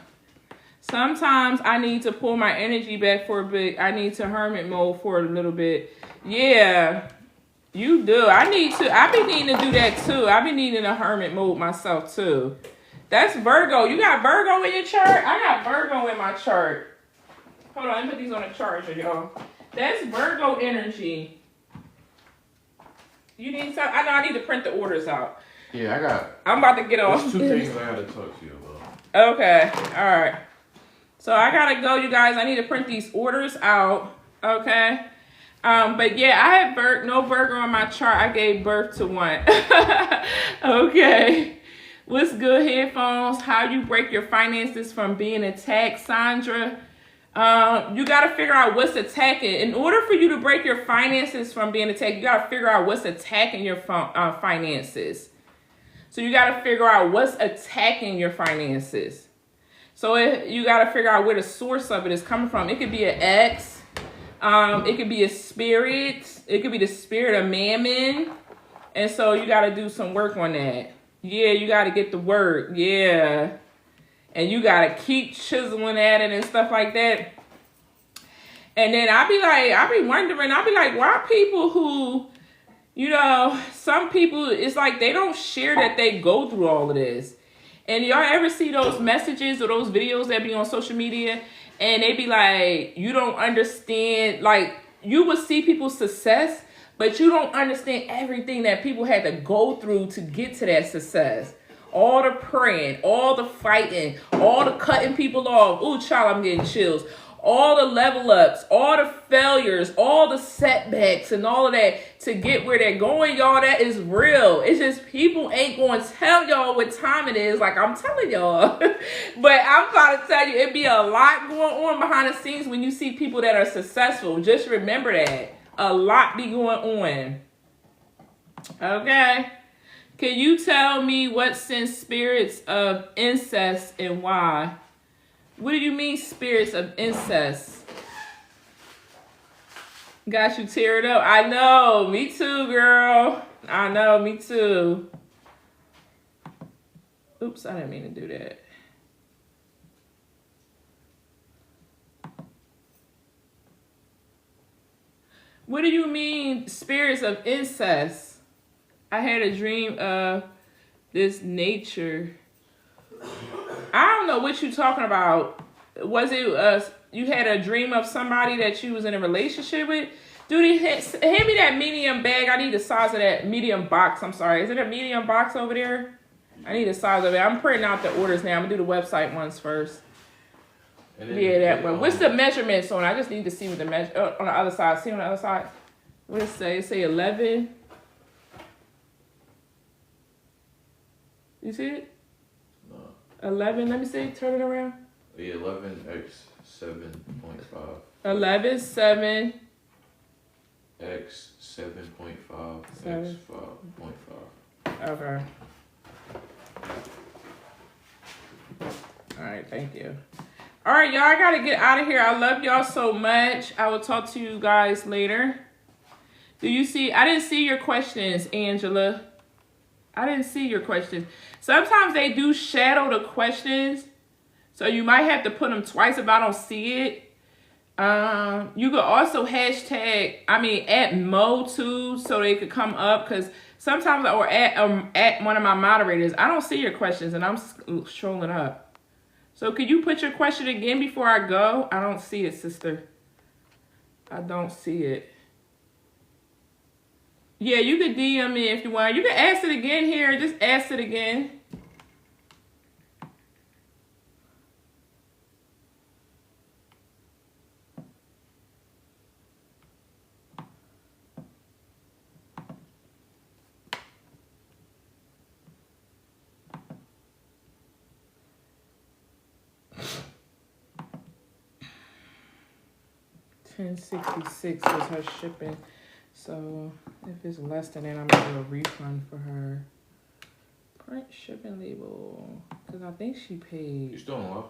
Sometimes I need to pull my energy back for a bit. I need to hermit mode for a little bit. Yeah, you do. I be needing to do that too. I be needing a hermit mode myself too. That's Virgo. You got Virgo in your chart? I got Virgo in my chart. Hold on, let me put these on the charger, y'all. That's Virgo energy. You need some? I know I need to print the orders out. Yeah, I'm about to get off. There's two things I gotta talk to you about. Okay, all right. So I gotta go, you guys. I need to print these orders out. Okay. But yeah, I had no Virgo on my chart. I gave birth to one. Okay. What's good, headphones? How you break your finances from being attacked, Sandra? You got to figure out what's attacking. In order for you to break your finances from being attacked, you got to figure out what's attacking your finances. So you got to figure out what's attacking your finances. So you got to figure out where the source of it is coming from. It could be an ex. It could be a spirit. It could be the spirit of mammon. And so you got to do some work on that. Yeah, you got to get the work. Yeah. And you got to keep chiseling at it and stuff like that. And then I be wondering, why people who, you know, some people, it's like they don't share that they go through all of this. And y'all ever see those messages or those videos that be on social media and they be like, you don't understand, like you would see people's success, but you don't understand everything that people had to go through to get to that success. All the praying, all the fighting, all the cutting people off. Ooh, child, I'm getting chills. All the level ups, all the failures, all the setbacks and all of that to get where they're going, y'all, that is real. It's just people ain't going to tell y'all what time it is like I'm telling y'all. But I'm about to tell you, it be a lot going on behind the scenes when you see people that are successful. Just remember that. A lot be going on. Okay. Can you tell me what sends spirits of incest and why? What do you mean spirits of incest? Got you teared up. I know. Me too, girl. I know. Me too. Oops, I didn't mean to do that. What do you mean spirits of incest? I had a dream of this nature. I don't know what you're talking about. Was it you had a dream of somebody that you was in a relationship with? Dude, hand me that medium bag. I need the size of that medium box. I'm sorry. Is it a medium box over there? I need the size of it. I'm printing out the orders now. I'm going to do the website ones first. Yeah, that one. What's the measurements on? I just need to see what the measure on the other side. See on the other side? What does it say? It say 11. You see it? No. 11. Let me see. Turn it around. Yeah, 11x 7.5. 11, 7. X 7.5. Seven. X 5.5. Okay. All right. Thank you. All right, y'all. I got to get out of here. I love y'all so much. I will talk to you guys later. Do you see? I didn't see your questions, Angela. I didn't see your questions. Sometimes they do shadow the questions. So you might have to put them twice if I don't see it. You could also add Mo too, so they could come up. Because sometimes, or at one of my moderators, I don't see your questions and I'm strolling up. So could you put your question again before I go? I don't see it, sister. I don't see it. Yeah, you can DM me if you want. You can ask it again here. Just ask it again. $10.66 was her shipping. So if it's less than that, I'm gonna do a refund for her. Print shipping label, because I think she You paid. still in love?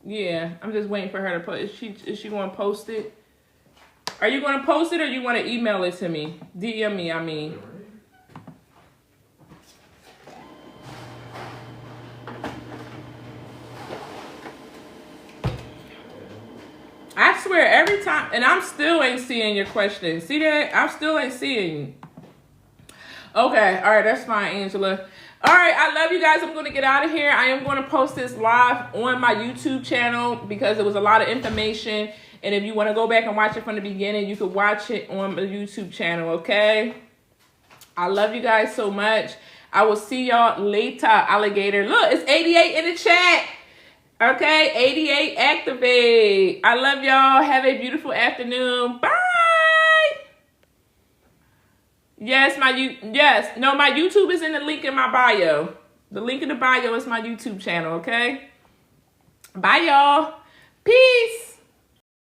Yeah, I'm just waiting for her to post. Is she going to post it? Are you going to post it or you want to email it to me? DM me, I mean. I swear every time, and I'm still ain't seeing your question. See that? I still ain't seeing. Okay, all right, that's fine, Angela. All right, I love you guys. I'm going to get out of here. I am going to post this live on my YouTube channel because it was a lot of information. And if you want to go back and watch it from the beginning, you can watch it on the YouTube channel, okay? I love you guys so much. I will see y'all later, alligator. Look, it's 88 in the chat. Okay, 88 activate. I love y'all. Have a beautiful afternoon. Bye. Yes, my YouTube is in the link in my bio. The link in the bio is my YouTube channel, okay? Bye, y'all. Peace.